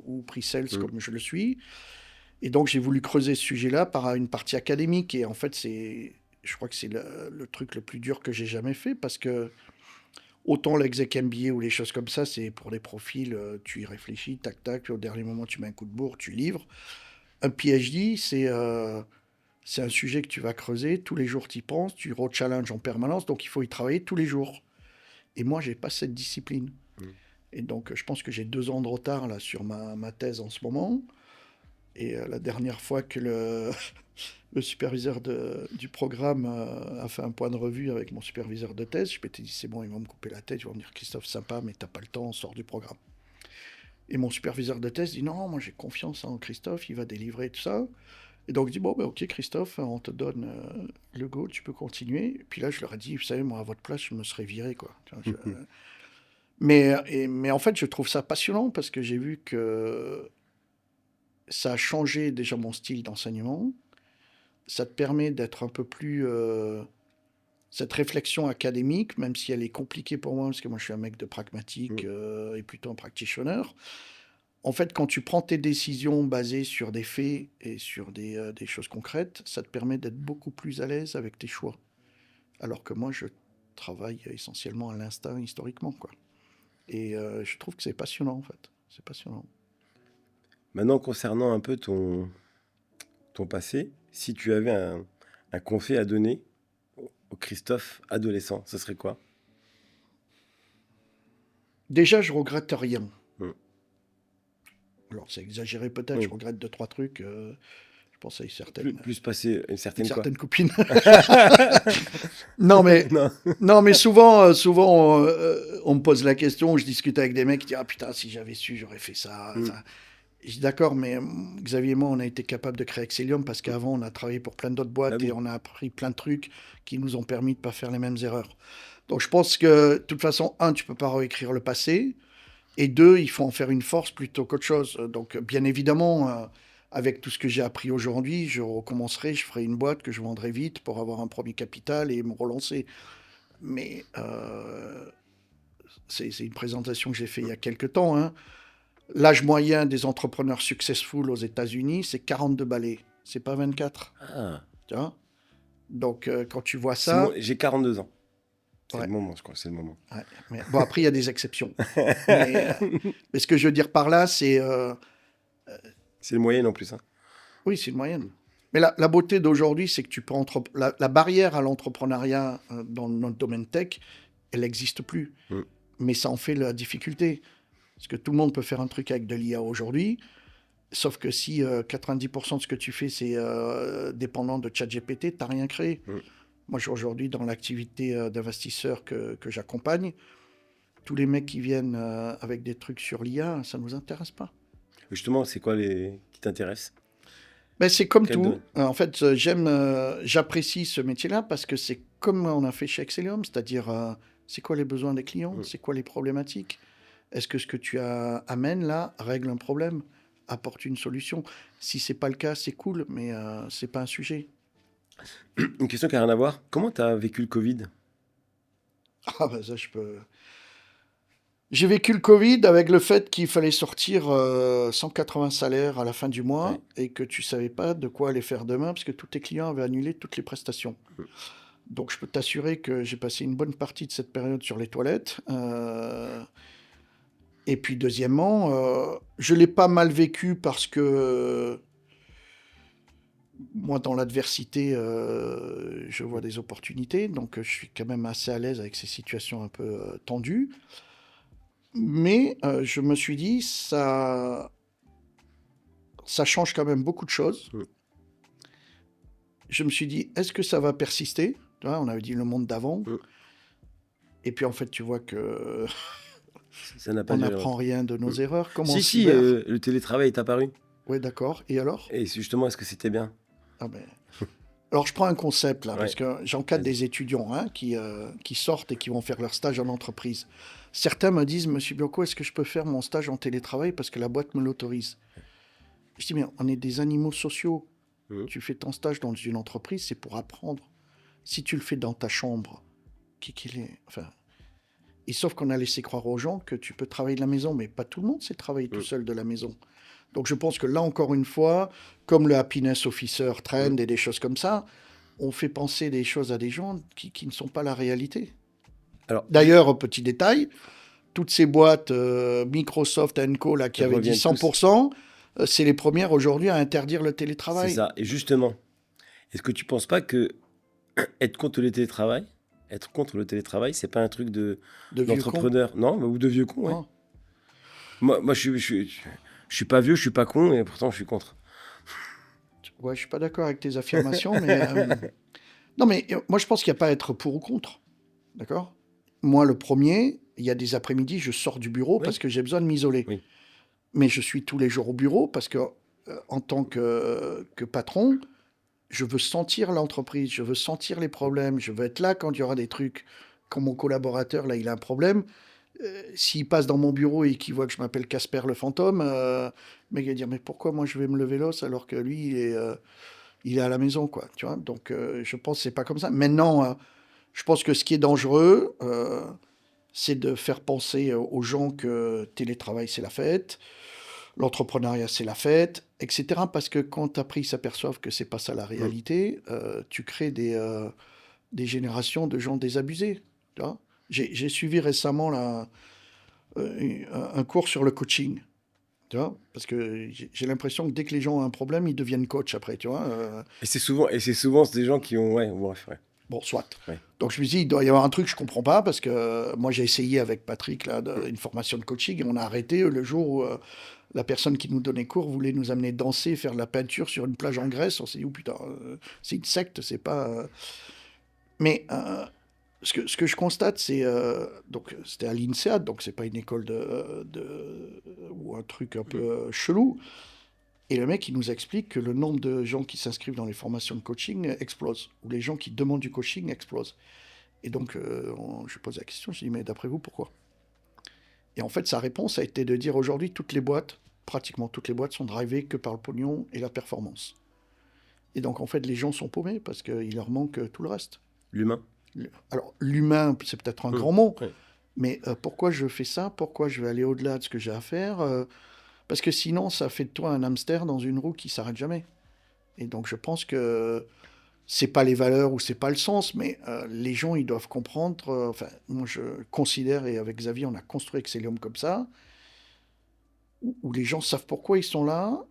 ou pre-sales comme je le suis. Et donc, j'ai voulu creuser ce sujet-là par une partie académique. Et en fait, je crois que c'est le truc le plus dur que j'ai jamais fait parce que autant l'exec MBA ou les choses comme ça, c'est pour des profils, tu y réfléchis, tac, tac, au dernier moment, tu mets un coup de bourre, tu livres. Un PhD, c'est un sujet que tu vas creuser, tous les jours tu y penses, tu re-challenges en permanence, donc il faut y travailler tous les jours. Et moi, j'ai pas cette discipline. Et donc, je pense que j'ai 2 ans de retard là, sur ma thèse en ce moment. Et la dernière fois que le superviseur du programme a fait un point de revue avec mon superviseur de thèse, je m'étais dit, c'est bon, ils vont me couper la tête, ils vont me dire, Christophe, sympa, mais t'as pas le temps, on sort du programme. Et mon superviseur de thèse dit, non, moi j'ai confiance en Christophe, il va délivrer tout ça. Et donc je dis, bon, ben, ok Christophe, on te donne le go, tu peux continuer. Et puis là, je leur ai dit, vous savez, moi à votre place, je me serais viré, quoi. Mais en fait, je trouve ça passionnant parce que j'ai vu que ça a changé déjà mon style d'enseignement. Ça te permet d'être un peu plus... cette réflexion académique, même si elle est compliquée pour moi, parce que moi je suis un mec de pragmatique et plutôt un practitioner. En fait, quand tu prends tes décisions basées sur des faits et sur des choses concrètes, ça te permet d'être beaucoup plus à l'aise avec tes choix. Alors que moi, je travaille essentiellement à l'instinct historiquement, quoi. Et je trouve que c'est passionnant, en fait. C'est passionnant. Maintenant, concernant un peu ton passé, si tu avais un conseil à donner au Christophe adolescent, ce serait quoi? Déjà, je regrette rien. Mm. Alors, c'est exagéré peut-être, Oui. je regrette 2-3 trucs. Je pense à Plus passer une une certaine quoi? certaine copine. Non, mais, Non. non, mais souvent on me pose la question, je discute avec des mecs qui disent « Ah putain, si j'avais su, j'aurais fait ça. Mm. Ça. » Je dis « D'accord, mais Xavier et moi, on a été capable de créer Excellium parce qu'avant, on a travaillé pour plein d'autres boîtes Ah oui. et on a appris plein de trucs qui nous ont permis de ne pas faire les mêmes erreurs. Donc, je pense que, de toute façon, un, tu ne peux pas réécrire le passé. Et deux, il faut en faire une force plutôt qu'autre chose. Donc, bien évidemment, avec tout ce que j'ai appris aujourd'hui, je recommencerai, je ferai une boîte que je vendrai vite pour avoir un premier capital et me relancer. Mais c'est une présentation que j'ai faite il y a quelques temps. Hein. L'âge moyen des entrepreneurs successful aux États-Unis, c'est 42 balais. C'est pas 24. Ah. Tu vois. Donc, quand tu vois ça... J'ai 42 ans. C'est Ouais. le moment, je crois, c'est le moment. Ouais, mais bon, après, il y a des exceptions. mais ce que je veux dire par là, c'est... C'est le moyen en plus. Hein. Oui, c'est une moyenne. Mais la beauté d'aujourd'hui, c'est que tu peux la barrière à l'entrepreneuriat dans notre domaine tech, elle n'existe plus. Mm. Mais ça en fait la difficulté. Parce que tout le monde peut faire un truc avec de l'IA aujourd'hui, sauf que si 90% de ce que tu fais, c'est dépendant de ChatGPT, tu n'as rien créé. Mm. Moi, aujourd'hui, dans l'activité d'investisseurs que j'accompagne, tous les mecs qui viennent avec des trucs sur l'IA, ça ne nous intéresse pas. Justement, c'est quoi qui t'intéressent? Ben, c'est comme Quel tout. domaine? En fait, j'apprécie ce métier-là parce que c'est comme on a fait chez Excellium, c'est-à-dire c'est quoi les besoins des clients, c'est quoi les problématiques. Est-ce que ce que tu amènes là règle un problème, apporte une solution? Si c'est pas le cas, c'est cool, mais c'est pas un sujet. Une question qui n'a rien à voir. Comment tu as vécu le Covid? Ah ben ça, je peux... J'ai vécu le Covid avec le fait qu'il fallait sortir 180 salaires à la fin du mois Ouais. et que tu savais pas de quoi aller faire demain parce que tous tes clients avaient annulé toutes les prestations. Donc je peux t'assurer que j'ai passé une bonne partie de cette période sur les toilettes. Et puis deuxièmement, je l'ai pas mal vécu parce que moi, dans l'adversité, je vois des opportunités. Donc je suis quand même assez à l'aise avec ces situations un peu tendues. Mais je me suis dit, ça change quand même beaucoup de choses. Mm. Je me suis dit, est-ce que ça va persister? Tu vois, on avait dit le monde d'avant. Mm. Et puis en fait, tu vois que Ça n'a pas on duré n'apprend rien de nos erreurs. Comment Si, on si, cyber. le télétravail est apparu. Oui, d'accord. Et alors? Et justement, est-ce que c'était bien? Ah ben... Alors, je prends un concept là, Ouais. parce que j'encadre Vas-y. des étudiants qui sortent et qui vont faire leur stage en entreprise. Certains me disent, Monsieur Bianco, est-ce que je peux faire mon stage en télétravail parce que la boîte me l'autorise? Je dis, mais on est des animaux sociaux. Mhm. Tu fais ton stage dans une entreprise, c'est pour apprendre. Si tu le fais dans ta chambre, qu'il est... Enfin, et sauf qu'on a laissé croire aux gens que tu peux travailler de la maison, mais pas tout le monde sait travailler tout seul de la maison. Donc je pense que là, encore une fois, comme le Happiness Officer Trend et des choses comme ça, on fait penser des choses à des gens qui ne sont pas la réalité. Alors, D'ailleurs, petit détail, toutes ces boîtes Microsoft & Co là, qui Elles avaient dit reviennent 100%, c'est les premières aujourd'hui à interdire le c'est télétravail. ça. Et justement, est-ce que tu penses pas que être contre le télétravail, c'est pas un truc De vieux cons. d'entrepreneur, non, ou de vieux con, ouais. Non. Moi, je suis pas vieux, je suis pas con, et pourtant je suis contre. Ouais, je suis pas d'accord avec tes affirmations, mais non, mais moi je pense qu'il n'y a pas à être pour ou contre, d'accord? Moi, le premier, il y a des après-midi, je sors du bureau Oui. parce que j'ai besoin de m'isoler. Oui. Mais je suis tous les jours au bureau parce que en tant que patron, je veux sentir l'entreprise, je veux sentir les problèmes, je veux être là quand il y aura des trucs. Quand mon collaborateur là, il a un problème. S'il passe dans mon bureau et qu'il voit que je m'appelle Casper le fantôme, mais il va dire mais pourquoi moi je vais me lever l'os alors que lui il est à la maison quoi, tu vois. Donc je pense que c'est pas comme ça. Maintenant, je pense que ce qui est dangereux, c'est de faire penser aux gens que télétravail c'est la fête, l'entrepreneuriat c'est la fête, etc. Parce que quand après ils s'aperçoivent que c'est pas ça la réalité, tu crées des générations de gens désabusés, tu vois. J'ai suivi récemment un cours sur le coaching, tu vois, parce que j'ai l'impression que dès que les gens ont un problème, ils deviennent coach après, tu vois. Et c'est souvent des gens qui ont, ouais, bref, ouais. Bon, soit. Ouais. Donc je me suis dit, il doit y avoir un truc que je comprends pas, parce que moi j'ai essayé avec Patrick là, une formation de coaching, et on a arrêté le jour où la personne qui nous donnait cours voulait nous amener danser, faire de la peinture sur une plage en Grèce. On s'est dit, oh putain, c'est une secte, c'est pas... Mais ce que je constate, c'est... donc c'était à l'INSEAD, donc c'est pas une école ou un truc un peu chelou. Et le mec, il nous explique que le nombre de gens qui s'inscrivent dans les formations de coaching explose, ou les gens qui demandent du coaching explosent. Et donc, je lui pose la question, je lui dis, mais d'après vous, pourquoi? Et en fait, sa réponse a été de dire, aujourd'hui, pratiquement toutes les boîtes sont drivées que par le pognon et la performance. Et donc, en fait, les gens sont paumés parce qu'il leur manque tout le reste. L'humain. Alors, l'humain, c'est peut-être un grand mot, Ouais. mais pourquoi je fais ça? Pourquoi je vais aller au-delà de ce que j'ai à faire? Parce que sinon, ça fait de toi un hamster dans une roue qui s'arrête jamais. Et donc, je pense que c'est pas les valeurs ou c'est pas le sens, mais les gens, ils doivent comprendre. Enfin, moi, je considère, et avec Xavier, on a construit Excellium comme ça, où les gens savent pourquoi ils sont là,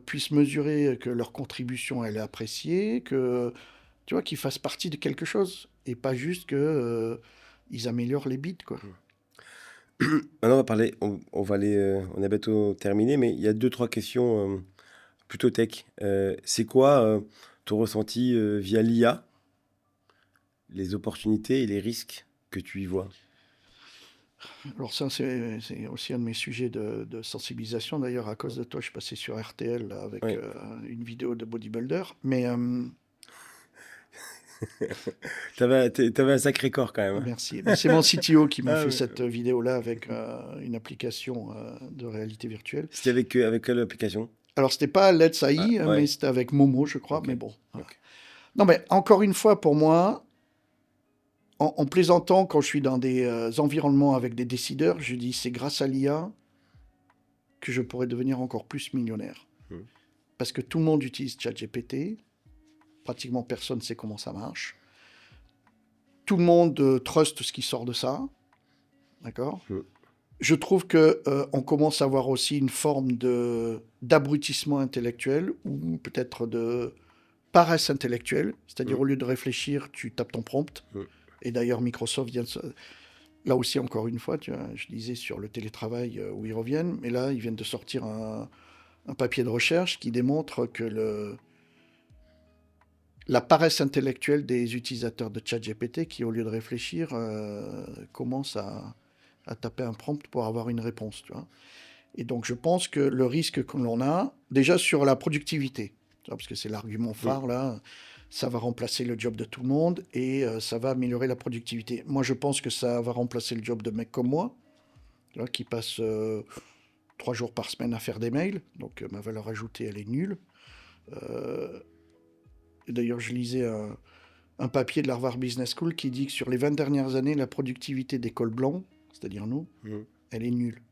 puissent mesurer que leur contribution, elle est appréciée, que, tu vois, qu'ils fassent partie de quelque chose, et pas juste que ils améliorent les bits, quoi. Maintenant, on va parler, on va aller, on a bientôt terminé, mais il y a 2-3 questions plutôt tech. C'est quoi ton ressenti via l'IA, les opportunités et les risques que tu y vois? Alors ça, c'est aussi un de mes sujets de sensibilisation. D'ailleurs, à cause de toi, je suis passé sur RTL là, avec Ouais. une vidéo de bodybuilder. Mais T'avais un sacré corps quand même, hein. merci. Mais c'est mon CTO qui m'a Ah fait ouais. cette vidéo-là avec une application de réalité virtuelle. C'était avec quelle application? Alors, c'était pas Let's AI, Ah, ouais. mais c'était avec Momo, je crois. Ok. Mais bon. Voilà. Ok. Non, mais encore une fois, pour moi, en plaisantant, quand je suis dans des environnements avec des décideurs, je dis c'est grâce à l'IA que je pourrais devenir encore plus millionnaire. Parce que tout le monde utilise ChatGPT, pratiquement personne ne sait comment ça marche. Tout le monde trust ce qui sort de ça, d'accord? Je trouve que on commence à avoir aussi une forme d'abrutissement intellectuel, ou peut-être de paresse intellectuelle, c'est-à-dire au lieu de réfléchir, tu tapes ton prompt. Et d'ailleurs, Microsoft vient de là aussi, encore une fois, tu vois, je disais sur le télétravail où ils reviennent, mais là, ils viennent de sortir un papier de recherche qui démontre que la paresse intellectuelle des utilisateurs de ChatGPT, qui, au lieu de réfléchir, commencent à taper un prompt pour avoir une réponse, tu vois. Et donc, je pense que le risque que l'on a, déjà sur la productivité, tu vois, parce que c'est l'argument phare, là, ça va remplacer le job de tout le monde et ça va améliorer la productivité. Moi, je pense que ça va remplacer le job de mecs comme moi, tu vois, qui passent 3 jours par semaine à faire des mails. Donc, ma valeur ajoutée, elle est nulle. D'ailleurs, je lisais un papier de l'Harvard Business School qui dit que sur les 20 dernières années, la productivité des cols blancs, c'est-à-dire nous, elle est nulle.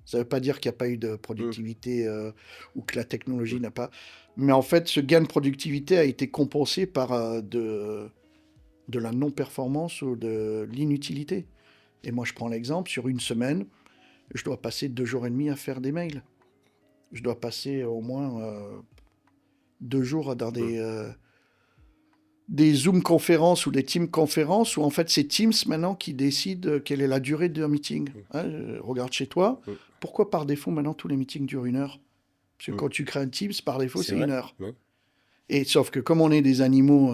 Ça ne veut pas dire qu'il n'y a pas eu de productivité ou que la technologie n'a pas... Mais en fait, ce gain de productivité a été compensé par de la non-performance ou de l'inutilité. Et moi, je prends l'exemple, sur une semaine, je dois passer 2 jours et demi à faire des mails. Je dois passer au moins 2 jours dans des Zoom conférences ou des Team conférences où en fait c'est Teams maintenant qui décide quelle est la durée d'un meeting. Regarde chez toi, pourquoi par défaut maintenant tous les meetings durent 1 heure? Parce que quand tu crées un Teams, par défaut c'est 1 heure. Et sauf que comme on est des animaux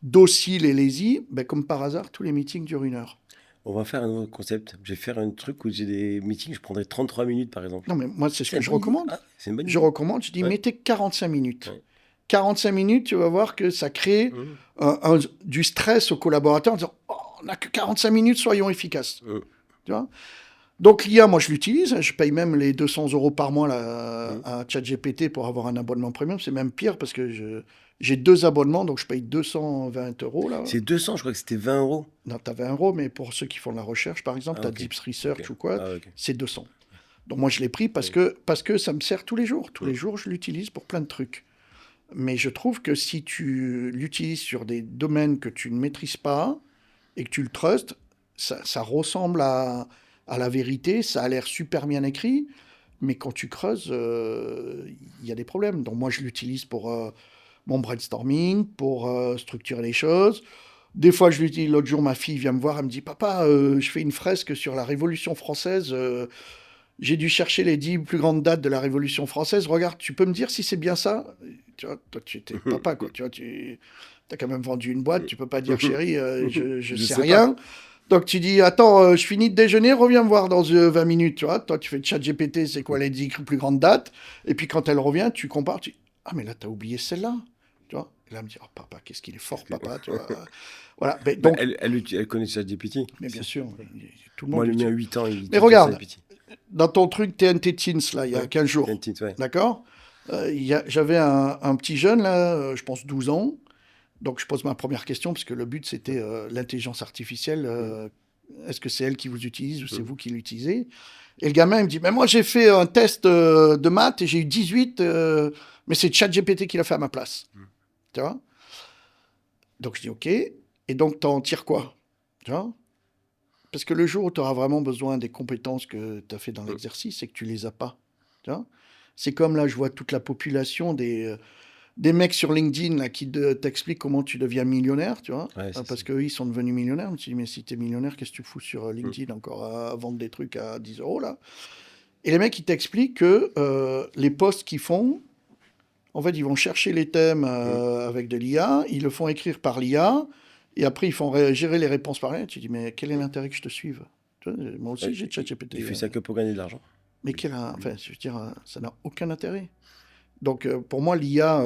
dociles et lazy, ben, comme par hasard tous les meetings durent 1 heure. On va faire un nouveau concept. Je vais faire un truc où j'ai des meetings, je prendrai 33 minutes par exemple. Non mais moi c'est ce que je une bonne recommande. idée. Ah, c'est une bonne Je idée. recommande, je dis Ouais. mettez 45 minutes. Ouais. 45 minutes, tu vas voir que ça crée du stress aux collaborateurs en disant oh, on n'a que 45 minutes, soyons efficaces. Tu vois. Donc l'IA, moi je l'utilise, je paye même les 200 € par mois là, à ChatGPT pour avoir un abonnement premium. C'est même pire parce que j'ai 2 abonnements, donc je paye 220 € là. C'est 200, je crois que c'était 20 €. Non, tu as 20 €, mais pour ceux qui font de la recherche, par exemple, tu as ok. Deep Research Ok. ou quoi, Ah, ok. c'est 200. Donc moi je l'ai pris parce que ça me sert tous les jours. Tous les jours, je l'utilise pour plein de trucs. Mais je trouve que si tu l'utilises sur des domaines que tu ne maîtrises pas et que tu le trustes, ça ressemble à la vérité, ça a l'air super bien écrit, mais quand tu creuses, il y a des problèmes. Donc moi, je l'utilise pour mon brainstorming, pour structurer les choses. Des fois, je lui dis, l'autre jour, ma fille vient me voir, elle me dit, papa, je fais une fresque sur la Révolution française. J'ai dû chercher les 10 plus grandes dates de la Révolution française. Regarde, tu peux me dire si c'est bien ça? Tu vois, toi, tu étais papa, quoi. Tu vois, tu as quand même vendu une boîte. Tu peux pas dire, chérie, je sais rien. Donc, tu dis, attends, je finis de déjeuner, reviens me voir dans 20 minutes. Tu vois, toi, tu fais de ChatGPT, c'est quoi les 10 plus grandes dates? Et puis, quand elle revient, tu compares. Ah, mais là, tu as oublié celle-là. Tu vois? Et là, elle me dit, oh, papa, qu'est-ce qu'il est fort, papa. Tu vois. Voilà. Mais, donc, elle connaît ChatGPT. mais bien sûr, tout le monde Moi, le mien, l'utilise. 8 ans, il Mais utilise regarde, ChatGPT. dans ton truc TNT Teens, là, il y a 15 jours, Ouais. d'accord? J'avais un petit jeune, là, je pense 12 ans. Donc, je pose ma première question, parce que le but, c'était l'intelligence artificielle. Est-ce que c'est elle qui vous utilise ou c'est vous qui l'utilisez? Et le gamin, il me dit, mais moi, j'ai fait un test de maths et j'ai eu 18, mais c'est ChatGPT qui l'a fait à ma place. Tu vois? Donc, je dis, OK. Et donc, t'en tires quoi? Tu vois? Parce que le jour où tu auras vraiment besoin des compétences que tu as fait dans l'exercice, c'est que tu les as pas. Tu vois? C'est comme là, je vois toute la population des mecs sur LinkedIn là, qui t'expliquent comment tu deviens millionnaire, tu vois? Ouais, Parce qu'eux, ils sont devenus millionnaires. Je me suis dit, mais si tu es millionnaire, qu'est-ce que tu fous sur LinkedIn encore à vendre des trucs à 10 euros là? Et les mecs, ils t'expliquent que les posts qu'ils font, en fait, ils vont chercher les thèmes avec de l'IA, ils le font écrire par l'IA, et après, ils font gérer les réponses par l'IA. Tu dis, mais quel est l'intérêt que je te suive? Tu vois, moi aussi, j'ai ChatGPT. Il fait ça que pour gagner de l'argent. Mais enfin, je veux dire, ça n'a aucun intérêt. Donc, pour moi, l'IA,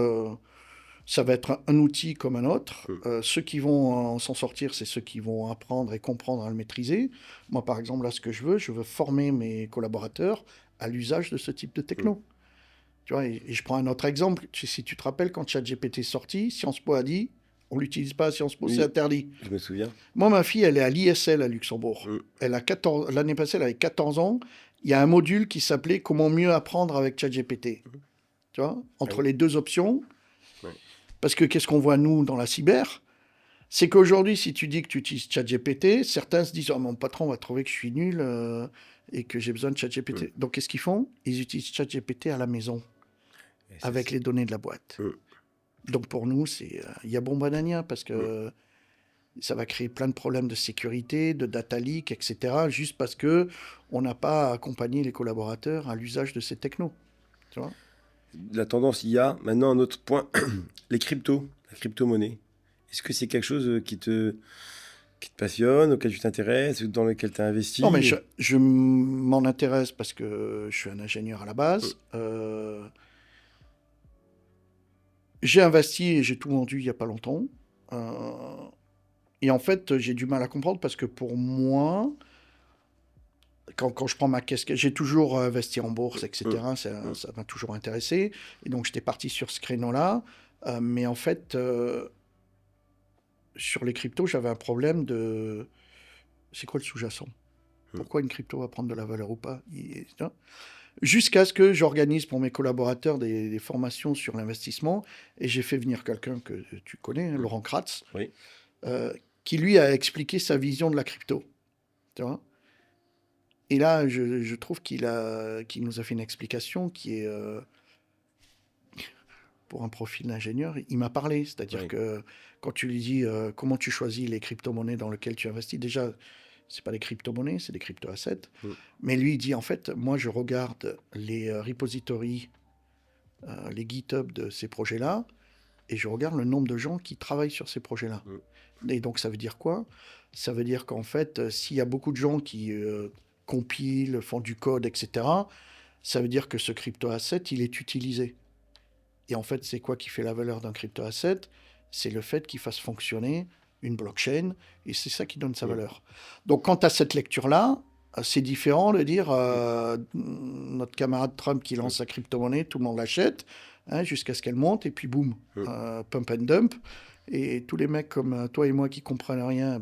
ça va être un outil comme un autre. Ceux qui vont s'en sortir, c'est ceux qui vont apprendre et comprendre à le maîtriser. Moi, par exemple, là, ce que je veux former mes collaborateurs à l'usage de ce type de techno. Tu vois, et je prends un autre exemple. Si tu te rappelles, quand ChatGPT est sorti, Sciences Po a dit, on ne l'utilise pas à Sciences Po, c'est interdit. Je me souviens. Moi, ma fille, elle est à l'ISL à Luxembourg. Elle a 14, l'année passée, elle avait 14 ans. Il y a un module qui s'appelait Comment mieux apprendre avec ChatGPT. Tu vois, entre les deux options. Parce que qu'est-ce qu'on voit, nous, dans la cyber? C'est qu'aujourd'hui, si tu dis que tu utilises ChatGPT, certains se disent, oh, mon patron va trouver que je suis nul et que j'ai besoin de ChatGPT. Donc, qu'est-ce qu'ils font? Ils utilisent ChatGPT à la maison, avec les données de la boîte. Donc, pour nous, il y a bon banania, parce que ça va créer plein de problèmes de sécurité, de data leak, etc., juste parce qu'on n'a pas accompagné les collaborateurs à l'usage de ces technos. Tu vois? La tendance IA, maintenant un autre point, les cryptos, la crypto-monnaie. Est-ce que c'est quelque chose qui te passionne, auquel tu t'intéresses, dans lequel tu as investi? Non, mais je m'en intéresse parce que je suis un ingénieur à la base. J'ai investi et j'ai tout vendu il n'y a pas longtemps. Et en fait, j'ai du mal à comprendre parce que pour moi, quand je prends ma casquette, j'ai toujours investi en bourse, etc. Ça m'a toujours intéressé. Et donc, j'étais parti sur ce créneau-là. Mais en fait, sur les cryptos, j'avais un problème de... C'est quoi le sous-jacent? Pourquoi une crypto va prendre de la valeur ou pas? Jusqu'à ce que j'organise pour mes collaborateurs des formations sur l'investissement. Et j'ai fait venir quelqu'un que tu connais, Laurent Kratz, qui lui a expliqué sa vision de la crypto. Tu vois? Et là, je trouve qu'il nous a fait une explication qui est, pour un profil d'ingénieur, il m'a parlé. C'est-à-dire que quand tu lui dis comment tu choisis les crypto-monnaies dans lesquelles tu investis, déjà, ce n'est pas des crypto-monnaies, c'est des crypto-assets. Mais lui, il dit, en fait, moi, je regarde les repositories, les GitHub de ces projets-là, et je regarde le nombre de gens qui travaillent sur ces projets-là. Et donc, ça veut dire quoi? Ça veut dire qu'en fait, s'il y a beaucoup de gens qui compilent, font du code, etc., ça veut dire que ce crypto-asset, il est utilisé. Et en fait, c'est quoi qui fait la valeur d'un crypto-asset? C'est le fait qu'il fasse fonctionner une blockchain, et c'est ça qui donne sa valeur. Donc, quand tu as cette lecture-là, c'est différent de dire notre camarade Trump qui lance sa crypto-monnaie, tout le monde l'achète, jusqu'à ce qu'elle monte, et puis boum, pump and dump. Et tous les mecs comme toi et moi qui comprennent rien,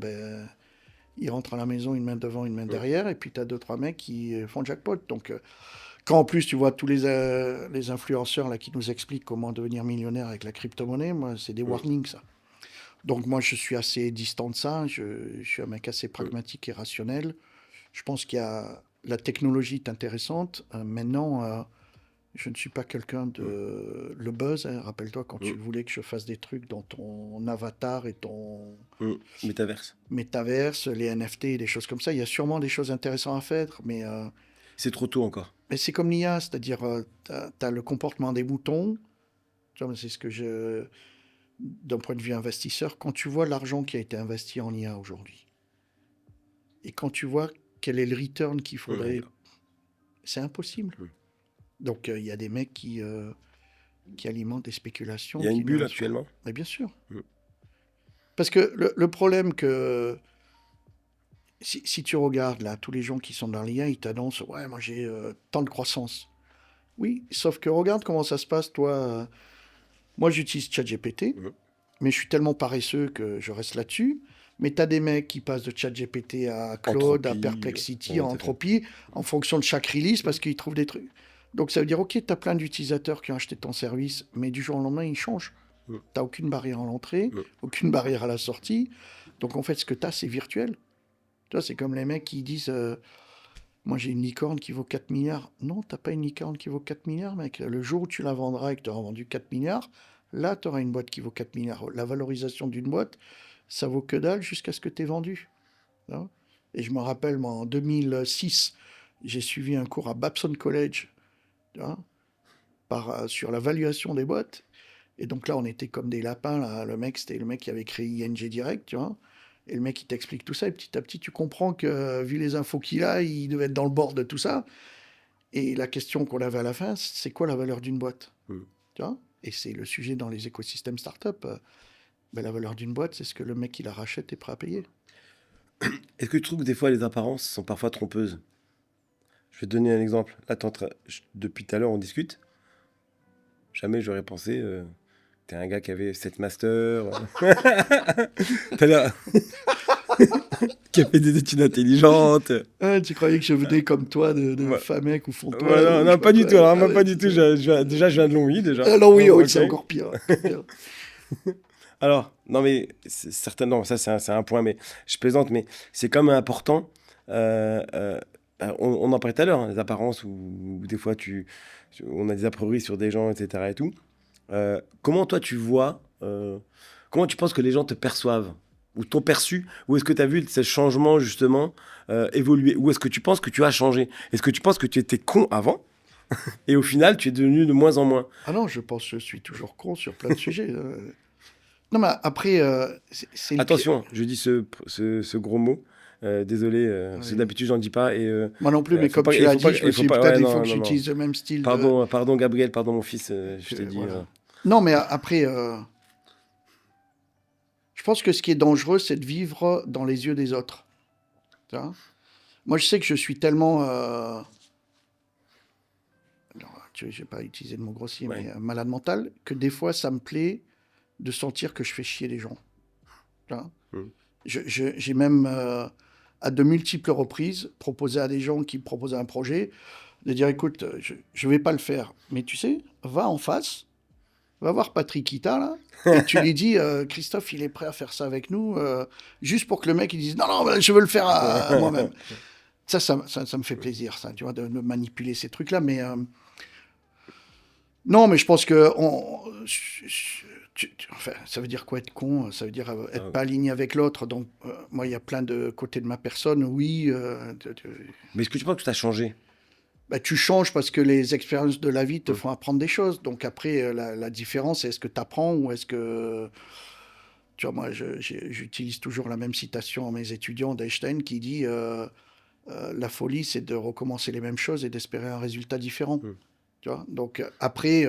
ils rentrent à la maison une main devant, une main derrière, et puis tu as 2-3 mecs qui font jackpot. Donc, quand en plus tu vois tous les influenceurs là, qui nous expliquent comment devenir millionnaire avec la crypto-monnaie, moi, c'est des warnings, ça. Donc, moi, je suis assez distant de ça. Je suis un mec assez pragmatique et rationnel. Je pense qu'il y a... La technologie est intéressante. Maintenant, Je ne suis pas quelqu'un de... Le buzz, hein, rappelle-toi quand tu voulais que je fasse des trucs dans ton avatar et ton Métaverse. métaverse, les NFT, des choses comme ça. Il y a sûrement des choses intéressantes à faire, mais C'est trop tôt encore. c'est comme l'IA, c'est-à-dire tu as le comportement des moutons. Tu vois, c'est ce que je... D'un point de vue investisseur, quand tu vois l'argent qui a été investi en IA aujourd'hui, et quand tu vois quel est le return qu'il faudrait, c'est impossible. Donc, il y a des mecs qui alimentent des spéculations. Il y a une bulle actuellement. Mais bien sûr. Parce que le problème que... Si tu regardes là, tous les gens qui sont dans l'IA, ils t'annoncent « Ouais, moi j'ai tant de croissance. » Oui, sauf que regarde comment ça se passe, toi. Moi, j'utilise ChatGPT, mais je suis tellement paresseux que je reste là-dessus. Mais tu as des mecs qui passent de ChatGPT à Claude, à Perplexity, à Entropy, en fonction de chaque release, parce qu'ils trouvent des trucs. Donc ça veut dire, ok, tu as plein d'utilisateurs qui ont acheté ton service, mais du jour au lendemain, ils changent. Tu n'as aucune barrière à l'entrée, aucune barrière à la sortie. Donc en fait, ce que tu as, c'est virtuel. Tu vois, c'est comme les mecs qui disent, moi j'ai une licorne qui vaut 4 milliards. Non, tu n'as pas une licorne qui vaut 4 milliards, mec. Le jour où tu la vendras et que tu auras vendu 4 milliards, là, tu auras une boîte qui vaut 4 milliards. La valorisation d'une boîte, ça vaut que dalle jusqu'à ce que tu aies vendu. Hein. Et je me rappelle, moi, en 2006, j'ai suivi un cours à Babson College, hein, sur la valuation des boîtes. Et donc là, on était comme des lapins. Là. Le mec, c'était le mec qui avait créé ING Direct, tu vois. Et le mec, il t'explique tout ça. Et petit à petit, tu comprends que, vu les infos qu'il a, il devait être dans le bord de tout ça. Et la question qu'on avait à la fin, c'est quoi la valeur d'une boîte, tu vois. Et c'est le sujet dans les écosystèmes start-up. La valeur d'une boîte, c'est ce que le mec qui la rachète est prêt à payer. Est-ce que tu trouves que des fois, les apparences sont parfois trompeuses? Je vais te donner un exemple. Là, depuis tout à l'heure, on discute. Jamais j'aurais pensé... T'es un gars qui avait 7 masters. Qui a fait des études intelligentes. Tu croyais que je venais comme toi de Famec ou Fontois? Non, pas du tout. Alors, même pas du tout. Déjà, je viens de Longwy, déjà. Longwy, okay. C'est encore pire. Alors, non, mais certainement, ça, c'est un point, mais je plaisante, mais c'est quand même important. On en parlait tout à l'heure, hein, les apparences, où des fois, on a des a priori sur des gens, etc. et tout. Comment toi tu vois, comment tu penses que les gens te perçoivent ou t'ont perçu, ou est-ce que tu as vu ce changement justement évoluer, ou est-ce que tu penses que tu as changé? Est-ce que tu penses que tu étais con avant et au final tu es devenu de moins en moins? Ah non, je pense que je suis toujours con sur plein de sujets. Non mais après, c'est attention, je dis ce gros mot. Désolé, parce que d'habitude j'en dis pas. Et, moi non plus, mais comme tu l'as dit, je me suis peut-être il faut que j'utilise le même style. Pardon Gabriel, pardon mon fils, je t'ai dit. Voilà. Non mais après, je pense que ce qui est dangereux, c'est de vivre dans les yeux des autres. Tu vois. Moi je sais que je suis tellement... je n'ai pas utilisé le mot grossier, mais malade mental, que des fois ça me plaît de sentir que je fais chier les gens. Tu vois. J'ai même... à de multiples reprises, proposer à des gens qui me proposaient un projet, de dire, écoute, je ne vais pas le faire, mais tu sais, va en face, va voir Patrick Ita, là, et tu lui dis, Christophe, il est prêt à faire ça avec nous, juste pour que le mec, il dise, non, je veux le faire à moi-même. Ça me fait plaisir, ça, tu vois, de manipuler ces trucs-là, mais... non, mais je pense que... enfin, ça veut dire quoi être con? Ça veut dire être pas aligné avec l'autre. Donc, moi, il y a plein de côtés de ma personne, oui. Mais est-ce que tu penses que tu as changé? Tu changes parce que les expériences de la vie te font apprendre des choses. Donc après, la différence, c'est est-ce que tu apprends ou est-ce que... Tu vois, moi, j'utilise toujours la même citation à mes étudiants d'Einstein qui dit la folie, c'est de recommencer les mêmes choses et d'espérer un résultat différent. Tu vois. Donc après...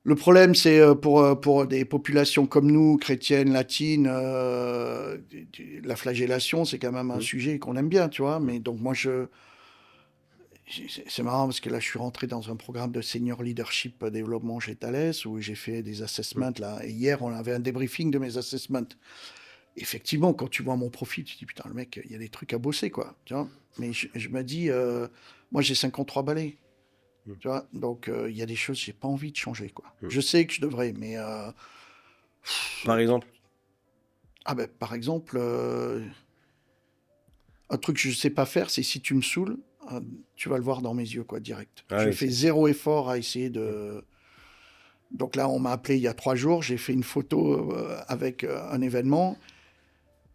le problème, c'est pour des populations comme nous, chrétiennes, latines, la flagellation, c'est quand même un sujet qu'on aime bien, tu vois. Mais donc moi, c'est marrant parce que là, je suis rentré dans un programme de senior leadership développement chez Thales où j'ai fait des assessments là. Et hier, on avait un débriefing de mes assessments. Effectivement, quand tu vois mon profil, tu te dis putain, le mec, il y a des trucs à bosser, quoi. Tu vois. Mais je me dis, moi, j'ai 53 balais. Tu vois, donc il y a des choses que j'ai pas envie de changer, quoi. Je sais que je devrais, mais par exemple, par exemple, un truc que je sais pas faire, c'est si tu me saoules, tu vas le voir dans mes yeux, quoi, direct. Ah je oui, fais zéro effort à essayer de... Donc là, on m'a appelé il y a 3 jours, j'ai fait une photo avec un événement,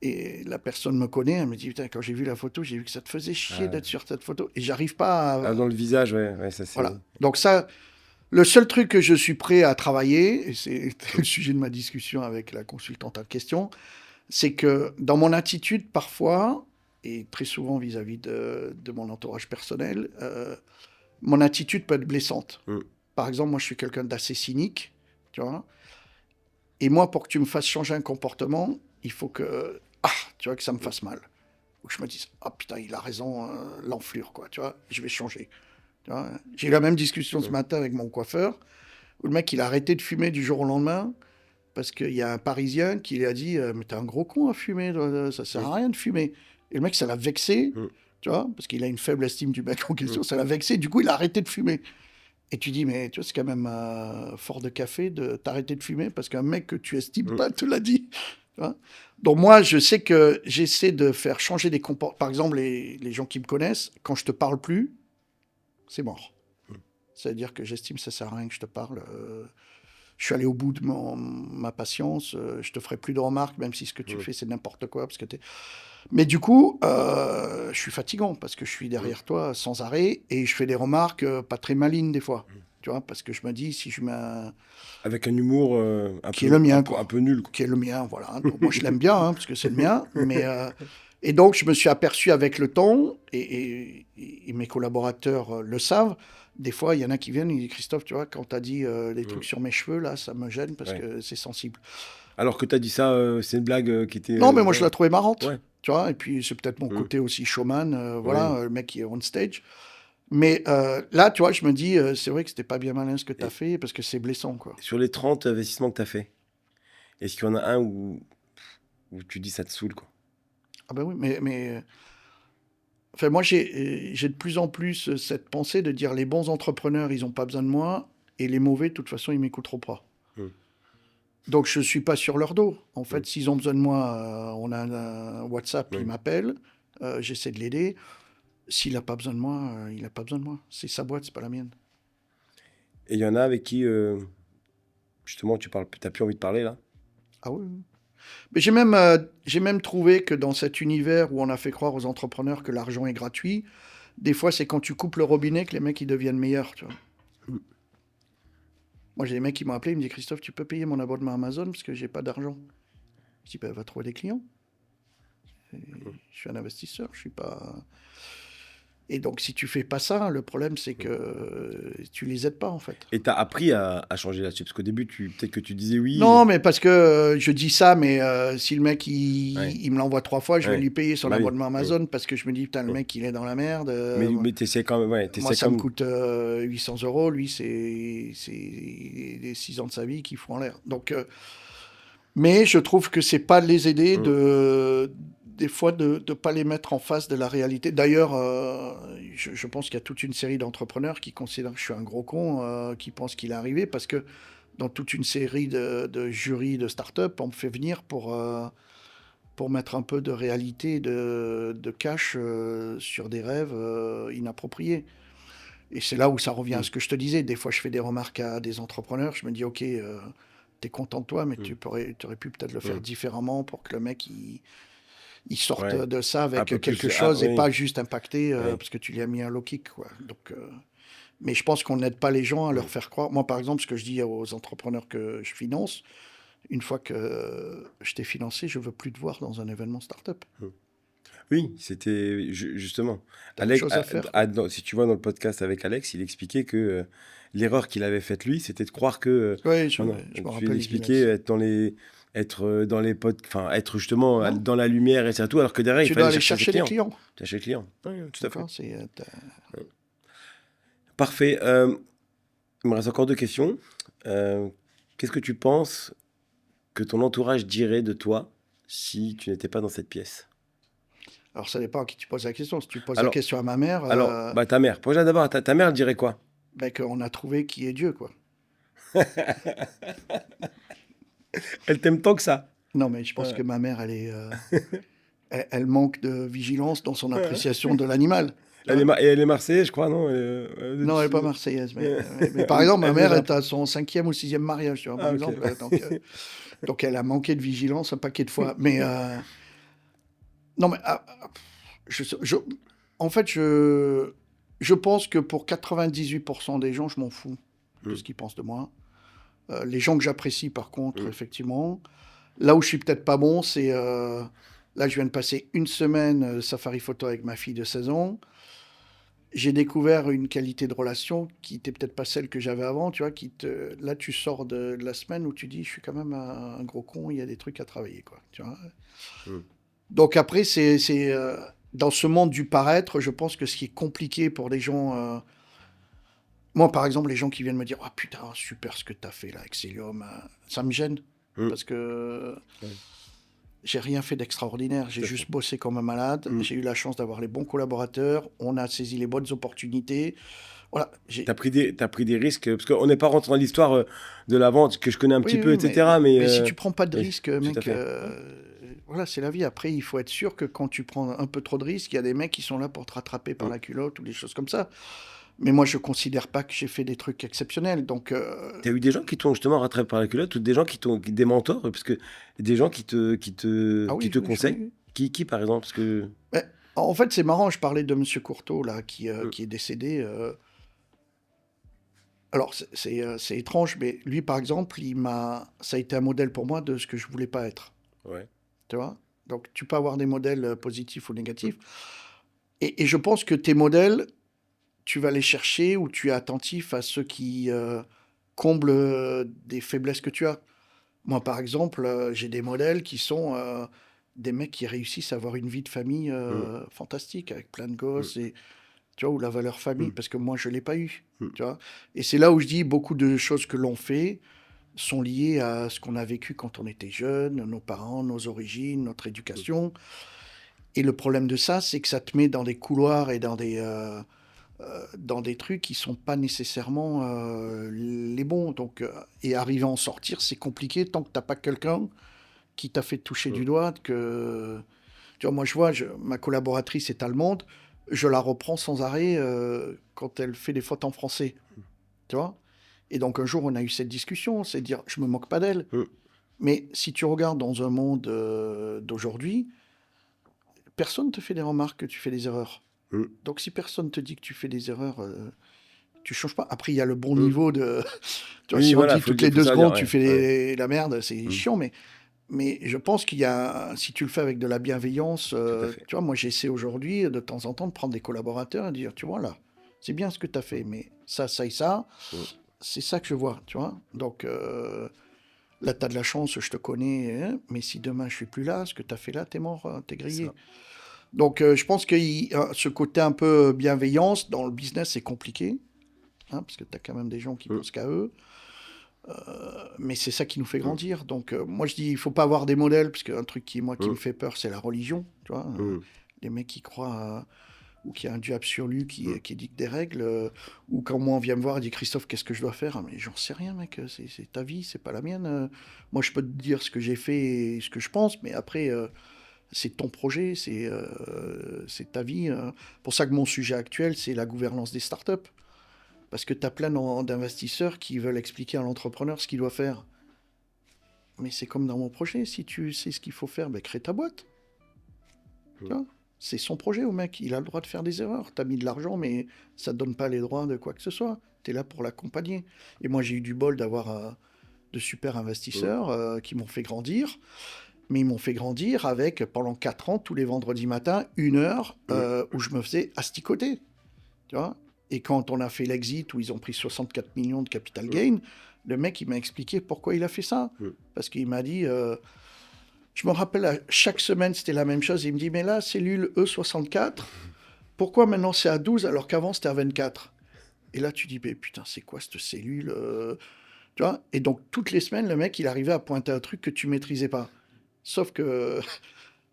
et la personne me connaît, elle me dit, putain, quand j'ai vu la photo, j'ai vu que ça te faisait chier d'être sur cette photo, et j'arrive pas à... Dans le visage, ouais, ça c'est... Voilà. Donc ça, le seul truc que je suis prêt à travailler, et c'est le sujet de ma discussion avec la consultante en question, c'est que dans mon attitude, parfois, et très souvent vis-à-vis de mon entourage personnel, mon attitude peut être blessante. Par exemple, moi, je suis quelqu'un d'assez cynique, tu vois. Et moi, pour que tu me fasses changer un comportement, il faut que, tu vois, que ça me fasse mal. Ou que je me dise, putain, il a raison, l'enflure, quoi, tu vois, je vais changer. Tu vois. J'ai eu la même discussion ce matin avec mon coiffeur, où le mec, il a arrêté de fumer du jour au lendemain, parce qu'il y a un Parisien qui lui a dit, mais t'es un gros con à fumer, ça sert à rien de fumer. Et le mec, ça l'a vexé, tu vois, parce qu'il a une faible estime du mec en question, ça l'a vexé, du coup, il a arrêté de fumer. Et tu dis, mais tu vois, c'est quand même fort de café de t'arrêter de fumer parce qu'un mec que tu estimes pas te l'a dit. Tu vois. Donc moi, je sais que j'essaie de faire changer des comportements. Par exemple, les gens qui me connaissent, quand je te parle plus, c'est mort. C'est-à-dire que j'estime que ça sert à rien que je te parle. Je suis allé au bout de ma patience. Je te ferai plus de remarques, même si ce que tu fais, c'est n'importe quoi. Parce que Mais du coup, je suis fatigant parce que je suis derrière toi sans arrêt et je fais des remarques pas très malignes des fois. Tu vois, parce que je me dis, si je mets Avec un humour qui est le mien, un peu nul. Qui est le mien, voilà. Donc, moi, je l'aime bien, parce que c'est le mien. Mais, et donc, je me suis aperçu avec le temps, et mes collaborateurs le savent, des fois, il y en a qui viennent, ils disent, Christophe, tu vois, quand tu as dit les trucs sur mes cheveux, là, ça me gêne parce que c'est sensible. Alors que tu as dit ça, c'est une blague qui était... Non, mais moi, je la trouvais marrante. Ouais. Tu vois, et puis, c'est peut-être mon côté aussi showman, voilà, le mec qui est on stage. Mais là, tu vois, je me dis, c'est vrai que c'était pas bien malin ce que tu as fait, parce que c'est blessant, quoi. Sur les 30 investissements que tu as fait, est-ce qu'il y en a un où tu dis ça te saoule, quoi? Ah ben oui, mais enfin, moi, j'ai de plus en plus cette pensée de dire les bons entrepreneurs, ils n'ont pas besoin de moi, et les mauvais, de toute façon, ils m'écouteront pas. Donc, je ne suis pas sur leur dos. En fait, s'ils ont besoin de moi, on a un WhatsApp, ils m'appellent, j'essaie de l'aider. S'il n'a pas besoin de moi, il n'a pas besoin de moi. C'est sa boîte, c'est pas la mienne. Et il y en a avec qui, justement, tu n'as plus envie de parler, là? Ah oui. Mais j'ai même trouvé que dans cet univers où on a fait croire aux entrepreneurs que l'argent est gratuit, des fois, c'est quand tu coupes le robinet que les mecs, ils deviennent meilleurs, tu vois. Moi, j'ai des mecs qui m'ont appelé, ils me disent, Christophe, tu peux payer mon abonnement Amazon parce que j'ai pas d'argent. Je dis, va trouver des clients. Je suis un investisseur, je suis pas... Et donc, si tu fais pas ça, le problème, c'est que tu les aides pas, en fait. Et tu as appris à changer là-dessus? Parce qu'au début, peut-être que tu disais oui. Non, mais parce que je dis ça, mais si le mec, il me l'envoie 3 fois, je vais lui payer son abonnement Amazon parce que je me dis, putain, le mec, il est dans la merde. Mais tu essaies quand même. Moi, ça me coûte 800 €. Lui, c'est les 6 ans de sa vie qu'il fout en l'air. Donc, mais je trouve que c'est pas les aider des fois de ne pas les mettre en face de la réalité. D'ailleurs, je pense qu'il y a toute une série d'entrepreneurs qui considèrent que je suis un gros con, qui pensent qu'il est arrivé, parce que dans toute une série de jurys de start-up, on me fait venir pour mettre un peu de réalité, de cash sur des rêves inappropriés. Et c'est là où ça revient à ce que je te disais. Des fois, je fais des remarques à des entrepreneurs, je me dis, ok, t'es content de toi, mais tu aurais pu peut-être le faire différemment pour que le mec, il sorte de ça avec quelque chose et pas juste impacté parce que tu lui as mis un low kick, quoi. Donc, mais je pense qu'on n'aide pas les gens à leur faire croire. Moi, par exemple, ce que je dis aux entrepreneurs que je finance, une fois que je t'ai financé, je veux plus te voir dans un événement start-up. Oui, c'était justement. Alex, chose à faire, si tu vois dans le podcast avec Alex, il expliquait que l'erreur qu'il avait faite lui, c'était de croire que. Oui, je me rappelle. Il expliquait être dans les potes, enfin être justement dans la lumière et c'est tout, alors que derrière il fallait aller chercher les clients. Chercher les clients. Oui, tout à fait. Parfait. Il me reste encore 2 questions. Qu'est-ce que tu penses que ton entourage dirait de toi si tu n'étais pas dans cette pièce? Alors, ça dépend à qui tu poses la question. Si tu poses la question à ma mère... Alors, ta mère. Pose-la d'abord. Ta mère dirait quoi? Qu'on a trouvé qui est Dieu, quoi. Elle t'aime tant que ça? Non, mais je pense que ma mère, elle manque de vigilance dans son appréciation de l'animal. Elle est marseillaise, je crois, non? Non, elle n'est pas marseillaise. Mais par exemple, ma mère est à son 5e ou 6e mariage, tu vois, par exemple. Donc, elle a manqué de vigilance un paquet de fois. Mais non, mais en fait, je pense que pour 98% des gens, je m'en fous de ce qu'ils pensent de moi. Les gens que j'apprécie, par contre, effectivement. Là où je suis peut-être pas bon, c'est... là, je viens de passer une semaine safari photo avec ma fille de 16 ans. J'ai découvert une qualité de relation qui n'était peut-être pas celle que j'avais avant, tu vois, là, tu sors de la semaine où tu dis, je suis quand même un gros con, il y a des trucs à travailler, quoi, tu vois. Donc après, c'est dans ce monde du paraître, je pense que ce qui est compliqué pour les gens... moi, par exemple, les gens qui viennent me dire « Ah putain, super ce que tu as fait là, Excellium », ça me gêne, parce que j'ai rien fait d'extraordinaire, j'ai juste bossé comme un malade, j'ai eu la chance d'avoir les bons collaborateurs, on a saisi les bonnes opportunités. Voilà, t'as pris des risques, parce qu'on n'est pas rentré dans l'histoire de la vente, que je connais un petit peu, etc. Mais si tu prends pas de risques, mec, voilà, c'est la vie. Après, il faut être sûr que quand tu prends un peu trop de risques, il y a des mecs qui sont là pour te rattraper par la culotte ou des choses comme ça. Mais moi, je considère pas que j'ai fait des trucs exceptionnels. Donc, t'as eu des gens qui t'ont justement rattrapé par la culotte, ou des gens des mentors, parce que des gens qui te conseillent. Qui, par exemple, parce que... En fait, c'est marrant. Je parlais de Monsieur Courteau là, qui est décédé. Alors, c'est étrange, mais lui, par exemple, ça a été un modèle pour moi de ce que je voulais pas être. Ouais. Tu vois ? Donc, tu peux avoir des modèles positifs ou négatifs. Et je pense que tes modèles, tu vas les chercher ou tu es attentif à ceux qui comblent des faiblesses que tu as. Moi, par exemple, j'ai des modèles qui sont des mecs qui réussissent à avoir une vie de famille fantastique, avec plein de gosses, et, tu vois, ou la valeur famille, parce que moi, je ne l'ai pas eu. Tu vois. Et c'est là où je dis beaucoup de choses que l'on fait sont liées à ce qu'on a vécu quand on était jeune, nos parents, nos origines, notre éducation. Et le problème de ça, c'est que ça te met dans des couloirs et dans des trucs qui sont pas nécessairement les bons. Donc, et arriver à en sortir, c'est compliqué tant que t'as pas quelqu'un qui t'a fait toucher du doigt. Tu vois, moi, je vois, ma collaboratrice est allemande, je la reprends sans arrêt quand elle fait des fautes en français. Tu vois. Et donc, un jour, on a eu cette discussion, c'est de dire, je me moque pas d'elle. Mais si tu regardes dans un monde d'aujourd'hui, personne te fait des remarques que tu fais des erreurs. Donc, si personne te dit que tu fais des erreurs, tu changes pas. Après, il y a le bon niveau de... tu vois, si on dit toutes les 2 secondes, tu fais la merde, c'est chiant, mais je pense qu'il y a... Si tu le fais avec de la bienveillance, tu vois, moi, j'essaie aujourd'hui, de temps en temps, de prendre des collaborateurs et de dire, tu vois, là, c'est bien ce que tu as fait, mais ça et ça, c'est ça que je vois, tu vois. Donc, là, tu as de la chance, je te connais, hein, mais si demain, je suis plus là, ce que tu as fait là, t'es mort, t'es grillé. Donc, je pense que ce côté un peu bienveillance dans le business, c'est compliqué, hein, parce que tu as quand même des gens qui pensent qu'à eux. Mais c'est ça qui nous fait grandir. Donc, moi, je dis, il ne faut pas avoir des modèles, parce qu'un truc qui me fait peur, c'est la religion. Tu vois, les mecs qui croient ou qu'il y a un Dieu absolu qui dicte des règles, ou quand moi, on vient me voir et dit, Christophe, qu'est-ce que je dois faire? Mais j'en sais rien, mec, c'est ta vie, c'est pas la mienne. Moi, je peux te dire ce que j'ai fait et ce que je pense, mais après... c'est ton projet, c'est ta vie. Pour ça que mon sujet actuel, c'est la gouvernance des startups. Parce que tu as plein d'investisseurs qui veulent expliquer à l'entrepreneur ce qu'il doit faire. Mais c'est comme dans mon projet, si tu sais ce qu'il faut faire, ben crée ta boîte. Tu vois, c'est son projet au mec, il a le droit de faire des erreurs. Tu as mis de l'argent, mais ça ne te donne pas les droits de quoi que ce soit. Tu es là pour l'accompagner. Et moi, j'ai eu du bol d'avoir de super investisseurs qui m'ont fait grandir. Mais ils m'ont fait grandir avec, pendant 4 ans, tous les vendredis matins, 1 heure où je me faisais asticoter. Tu vois. Et quand on a fait l'exit, où ils ont pris 64 millions de capital gain, le mec, il m'a expliqué pourquoi il a fait ça. Parce qu'il m'a dit... je me rappelle, chaque semaine, c'était la même chose. Il me dit, mais là, cellule E64, pourquoi maintenant c'est à 12 alors qu'avant c'était à 24 ? Et là, tu dis, mais putain, c'est quoi cette cellule tu vois. Et donc, toutes les semaines, le mec, il arrivait à pointer un truc que tu maîtrisais pas. Sauf que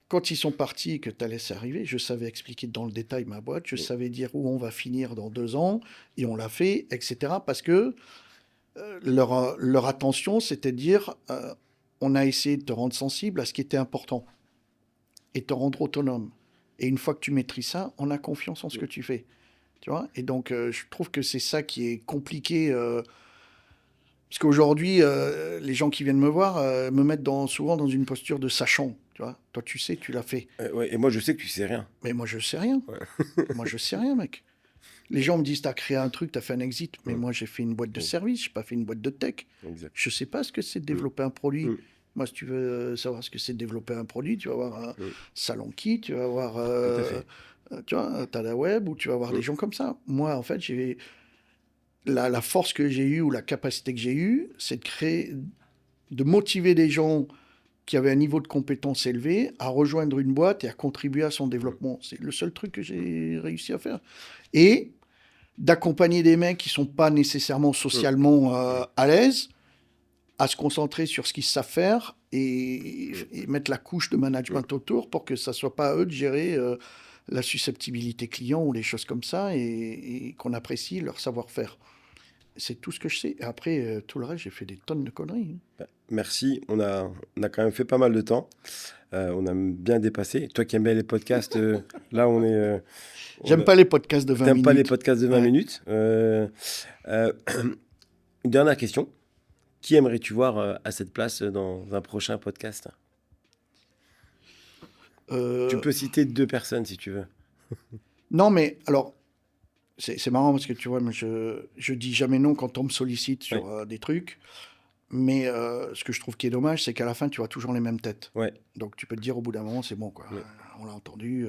quand ils sont partis, que tu as laissé arriver, je savais expliquer dans le détail ma boîte, je savais dire où on va finir dans 2 ans, et on l'a fait, etc. Parce que leur attention, c'était de dire, on a essayé de te rendre sensible à ce qui était important, et te rendre autonome. Et une fois que tu maîtrises ça, on a confiance en ce que tu fais. Tu vois? Et donc, je trouve que c'est ça qui est compliqué. Parce qu'aujourd'hui, les gens qui viennent me voir me mettent souvent dans une posture de sachant. Tu vois? Toi, tu sais, tu l'as fait. Ouais, et moi, je sais que tu sais rien. Mais moi, je sais rien. Ouais. Moi, je sais rien, mec. Les gens me disent, t'as créé un truc, t'as fait un exit. Mais moi, j'ai fait une boîte de service, j'ai pas fait une boîte de tech. Exact. Je sais pas ce que c'est de développer un produit. Moi, si tu veux savoir ce que c'est de développer un produit, tu vas voir un Salon Key, tu vas voir Tout à fait. tu vois, un TadaWeb, ou tu vas voir des gens comme ça. Moi, en fait, j'ai la force que j'ai eue ou la capacité que j'ai eue, c'est de motiver des gens qui avaient un niveau de compétence élevé à rejoindre une boîte et à contribuer à son développement. C'est le seul truc que j'ai réussi à faire. Et d'accompagner des mecs qui sont pas nécessairement socialement à l'aise, à se concentrer sur ce qu'ils savent faire et mettre la couche de management autour pour que ça soit pas à eux de gérer la susceptibilité client ou les choses comme ça et qu'on apprécie leur savoir-faire. C'est tout ce que je sais. Et après, tout le reste, j'ai fait des tonnes de conneries. Merci, on a quand même fait pas mal de temps. On a bien dépassé. Toi qui aimes bien les podcasts, là on est... J'aime pas les podcasts de 20 minutes. T'aimes pas les podcasts de 20 minutes. Une dernière question. Qui aimerais-tu voir à cette place dans un prochain podcast? Tu peux citer 2 personnes si tu veux. Non, mais alors, c'est marrant parce que tu vois, moi, je dis jamais non quand on me sollicite sur des trucs. Mais ce que je trouve qui est dommage, c'est qu'à la fin, tu vois toujours les mêmes têtes. Ouais. Donc tu peux te dire au bout d'un moment, c'est bon, quoi. On l'a entendu.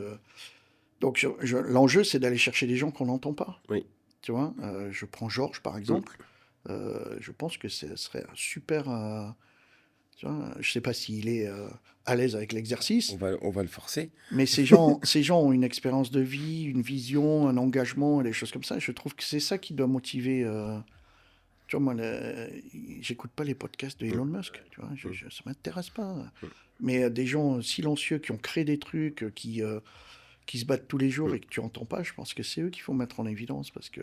Donc l'enjeu, c'est d'aller chercher des gens qu'on n'entend pas. Oui. Tu vois, je prends Georges, par exemple. Je pense que ce serait un super... tu vois, je ne sais pas s'il est à l'aise avec l'exercice. On va le forcer. Mais ces gens ont une expérience de vie, une vision, un engagement, et des choses comme ça. Je trouve que c'est ça qui doit motiver... tu vois, moi, j'écoute pas les podcasts de Elon Musk. Tu vois, ça m'intéresse pas. Mais des gens silencieux qui ont créé des trucs, qui se battent tous les jours et que tu entends pas, je pense que c'est eux qu'il faut mettre en évidence parce que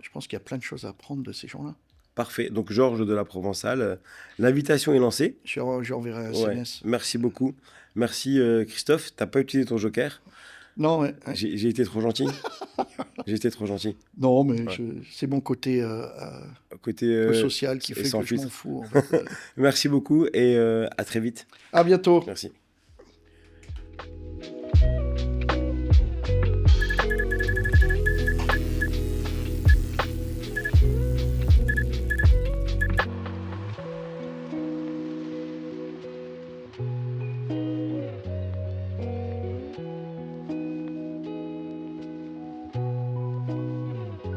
je pense qu'il y a plein de choses à apprendre de ces gens-là. Parfait. Donc, Georges de la Provençale, l'invitation est lancée. Je enverrai un SMS. Merci beaucoup. Merci, Christophe. Tu n'as pas utilisé ton joker. Non, ouais. J'ai été trop gentil. J'ai été trop gentil. Non, mais c'est mon côté, social qui fait que je m'en fous. En fait. Merci beaucoup et à très vite. À bientôt. Merci.